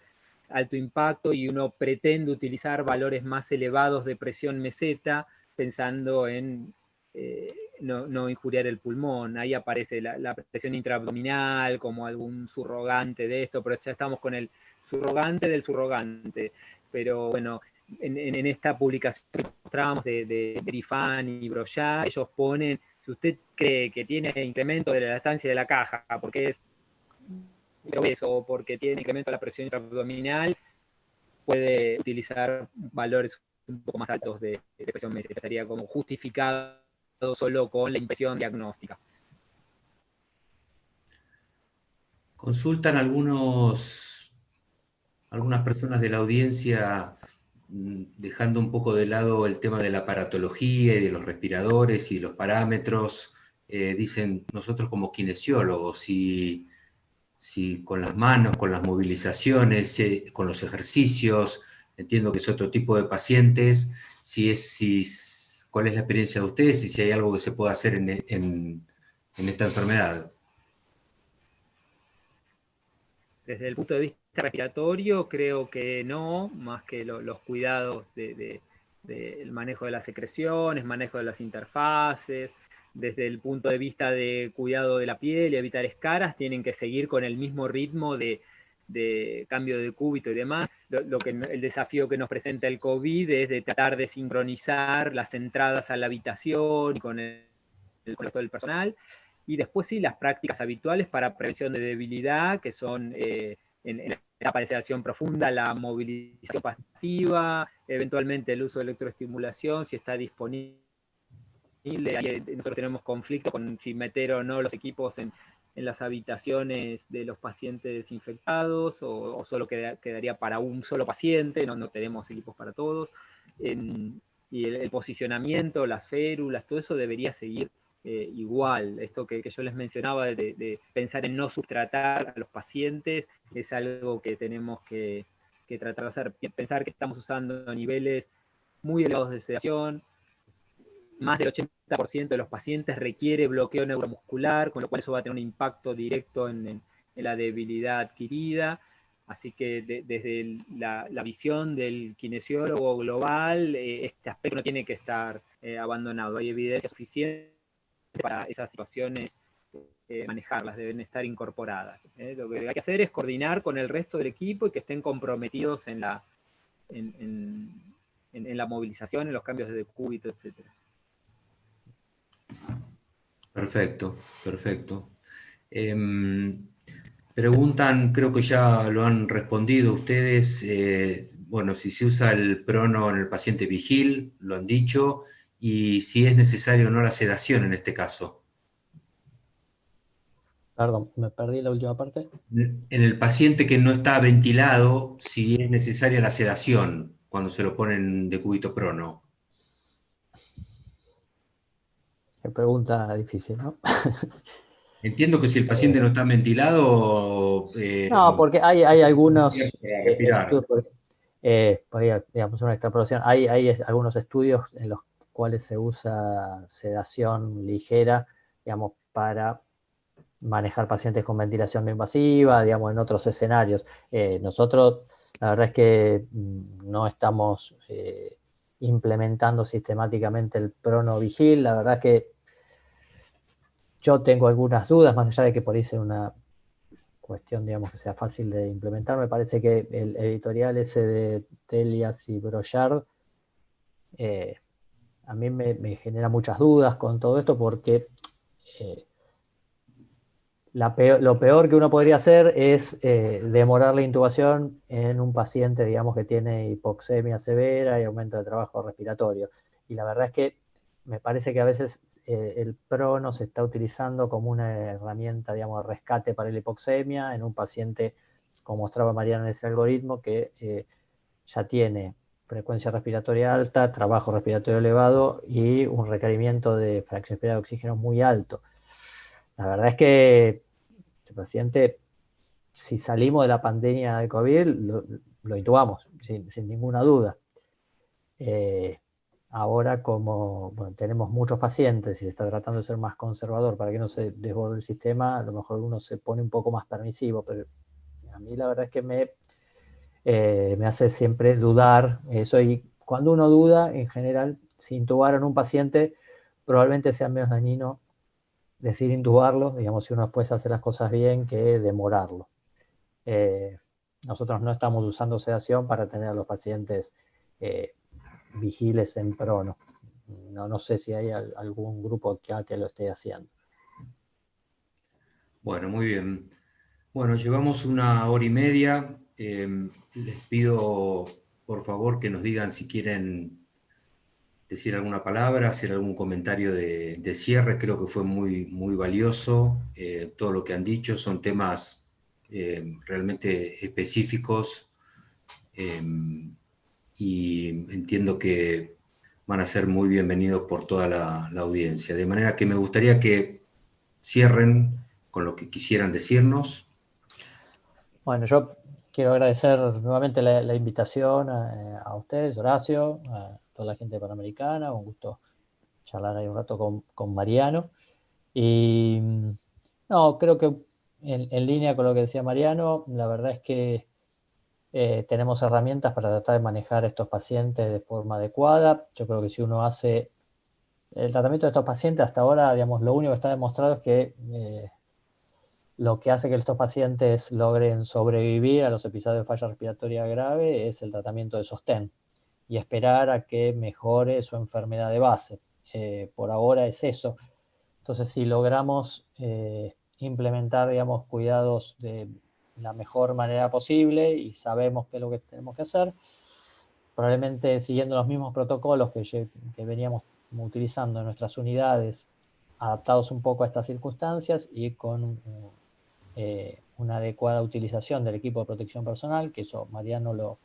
alto impacto y uno pretende utilizar valores más elevados de presión meseta pensando en no injuriar el pulmón. Ahí aparece la presión intraabdominal como algún surrogante de esto, pero ya estamos con el surrogante del surrogante. Pero bueno, en esta publicación que mostrábamos de Grifán y Brochat, ellos ponen, si usted cree que tiene incremento de la lactancia de la caja, porque es obeso o porque tiene incremento de la presión intraabdominal, puede utilizar valores un poco más altos de presión métrica. Estaría como justificado solo con la impresión diagnóstica. Consultan algunas personas de la audiencia, dejando un poco de lado el tema de la aparatología y de los respiradores y los parámetros. Dicen, nosotros como kinesiólogos, si con las manos, con las movilizaciones, con los ejercicios, entiendo que es otro tipo de pacientes, cuál es la experiencia de ustedes y si hay algo que se pueda hacer en esta enfermedad. Desde el punto de vista respiratorio, creo que no, más que los cuidados del manejo de las secreciones, manejo de las interfaces. Desde el punto de vista de cuidado de la piel y evitar escaras, tienen que seguir con el mismo ritmo de cambio de cúbito y demás. El desafío que nos presenta el COVID es de tratar de sincronizar las entradas a la habitación con el resto del personal. Y después sí, las prácticas habituales para prevención de debilidad, que son en la etapa de sedación profunda, la movilización pasiva, eventualmente el uso de electroestimulación, si está disponible. Nosotros tenemos conflicto con si meter o no los equipos en las habitaciones de los pacientes infectados, o solo quedaría para un solo paciente, no tenemos equipos para todos. Y el posicionamiento, las férulas, todo eso debería seguir igual. Esto que yo les mencionaba de pensar en no subtratar a los pacientes es algo que tenemos que tratar de hacer. Pensar que estamos usando niveles muy elevados de sedación. Más del 80% de los pacientes requiere bloqueo neuromuscular, con lo cual eso va a tener un impacto directo en la debilidad adquirida. Así que desde la visión del kinesiólogo global, este aspecto no tiene que estar abandonado. Hay evidencia suficiente para esas situaciones manejarlas, deben estar incorporadas. Lo que hay que hacer es coordinar con el resto del equipo y que estén comprometidos en la movilización, en los cambios de decúbito, etc. Perfecto, perfecto. Preguntan, creo que ya lo han respondido ustedes, bueno, si se usa el prono en el paciente vigil, lo han dicho, y si es necesario o no la sedación en este caso. Perdón, me perdí la última parte. En el paciente que no está ventilado, si es necesaria la sedación cuando se lo ponen de cúbito prono. Qué pregunta difícil, ¿no? Entiendo que si el paciente no está ventilado, No, porque hay algunos para respirar. digamos, una extrapolación. Hay algunos estudios en los cuales se usa sedación ligera, digamos, para manejar pacientes con ventilación no invasiva, digamos, en otros escenarios. Nosotros, la verdad es que no estamos implementando sistemáticamente el pronovigil. La verdad es que yo tengo algunas dudas, más allá de que por ahí sea una cuestión, digamos, que sea fácil de implementar. Me parece que el editorial ese de Telias y Brochard a mí me genera muchas dudas con todo esto, porque lo peor que uno podría hacer es demorar la intubación en un paciente, digamos, que tiene hipoxemia severa y aumento de trabajo respiratorio. Y la verdad es que me parece que a veces el prono se está utilizando como una herramienta, digamos, de rescate para la hipoxemia en un paciente, como mostraba Mariana en ese algoritmo, que ya tiene frecuencia respiratoria alta, trabajo respiratorio elevado y un requerimiento de fracción expirada de oxígeno muy alto. La verdad es que el paciente, si salimos de la pandemia de COVID, lo intubamos, sin ninguna duda. Ahora, como bueno, tenemos muchos pacientes y se está tratando de ser más conservador para que no se desborde el sistema, a lo mejor uno se pone un poco más permisivo, pero a mí la verdad es que me hace siempre dudar eso, y cuando uno duda, en general, si intubaron un paciente, probablemente sea menos dañino decir intubarlo, digamos, si uno después hace las cosas bien, que demorarlo. Nosotros no estamos usando sedación para tener a los pacientes vigiles en prono. No sé si hay algún grupo que lo esté haciendo. Bueno, muy bien. Bueno, llevamos 1 hora y media. Les pido, por favor, que nos digan si quieren decir alguna palabra, hacer algún comentario de cierre. Creo que fue muy, muy valioso. Todo lo que han dicho son temas realmente específicos, y entiendo que van a ser muy bienvenidos por toda la audiencia. De manera que me gustaría que cierren con lo que quisieran decirnos. Bueno, yo quiero agradecer nuevamente la invitación a ustedes, Horacio, a toda la gente de Panamericana. Un gusto charlar ahí un rato con Mariano. Y no, creo que en línea con lo que decía Mariano, la verdad es que tenemos herramientas para tratar de manejar estos pacientes de forma adecuada. Yo creo que si uno hace el tratamiento de estos pacientes hasta ahora, digamos, lo único que está demostrado es que lo que hace que estos pacientes logren sobrevivir a los episodios de falla respiratoria grave es el tratamiento de sostén y esperar a que mejore su enfermedad de base. Por ahora es eso. Entonces, si logramos implementar, digamos, cuidados de la mejor manera posible y sabemos qué es lo que tenemos que hacer, probablemente siguiendo los mismos protocolos que veníamos utilizando en nuestras unidades, adaptados un poco a estas circunstancias y con una adecuada utilización del equipo de protección personal, que eso Mariano lo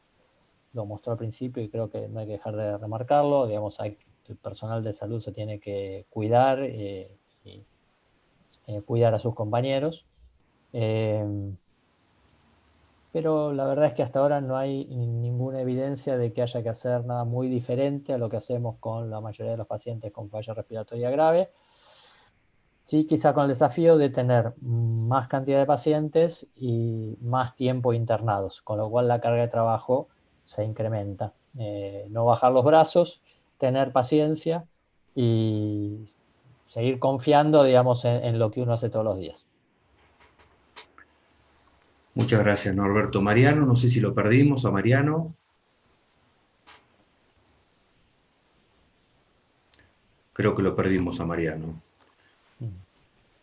mostró al principio y creo que no hay que dejar de remarcarlo. Digamos, el personal de salud se tiene que cuidar y cuidar a sus compañeros. Pero la verdad es que hasta ahora no hay ninguna evidencia de que haya que hacer nada muy diferente a lo que hacemos con la mayoría de los pacientes con falla respiratoria grave. Sí, quizá con el desafío de tener más cantidad de pacientes y más tiempo internados, con lo cual la carga de trabajo se incrementa. No bajar los brazos, tener paciencia y seguir confiando, digamos, en lo que uno hace todos los días. Muchas gracias, Norberto. Mariano, no sé si lo perdimos a Mariano. Creo que lo perdimos a Mariano.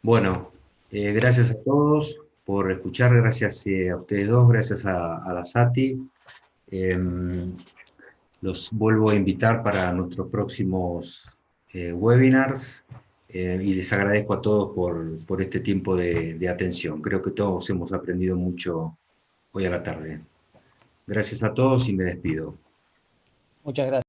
Bueno, gracias a todos por escuchar, gracias a ustedes dos, gracias a la Sati. Los vuelvo a invitar para nuestros próximos webinars, y les agradezco a todos por este tiempo de atención. Creo que todos hemos aprendido mucho hoy a la tarde. Gracias a todos y me despido. Muchas gracias.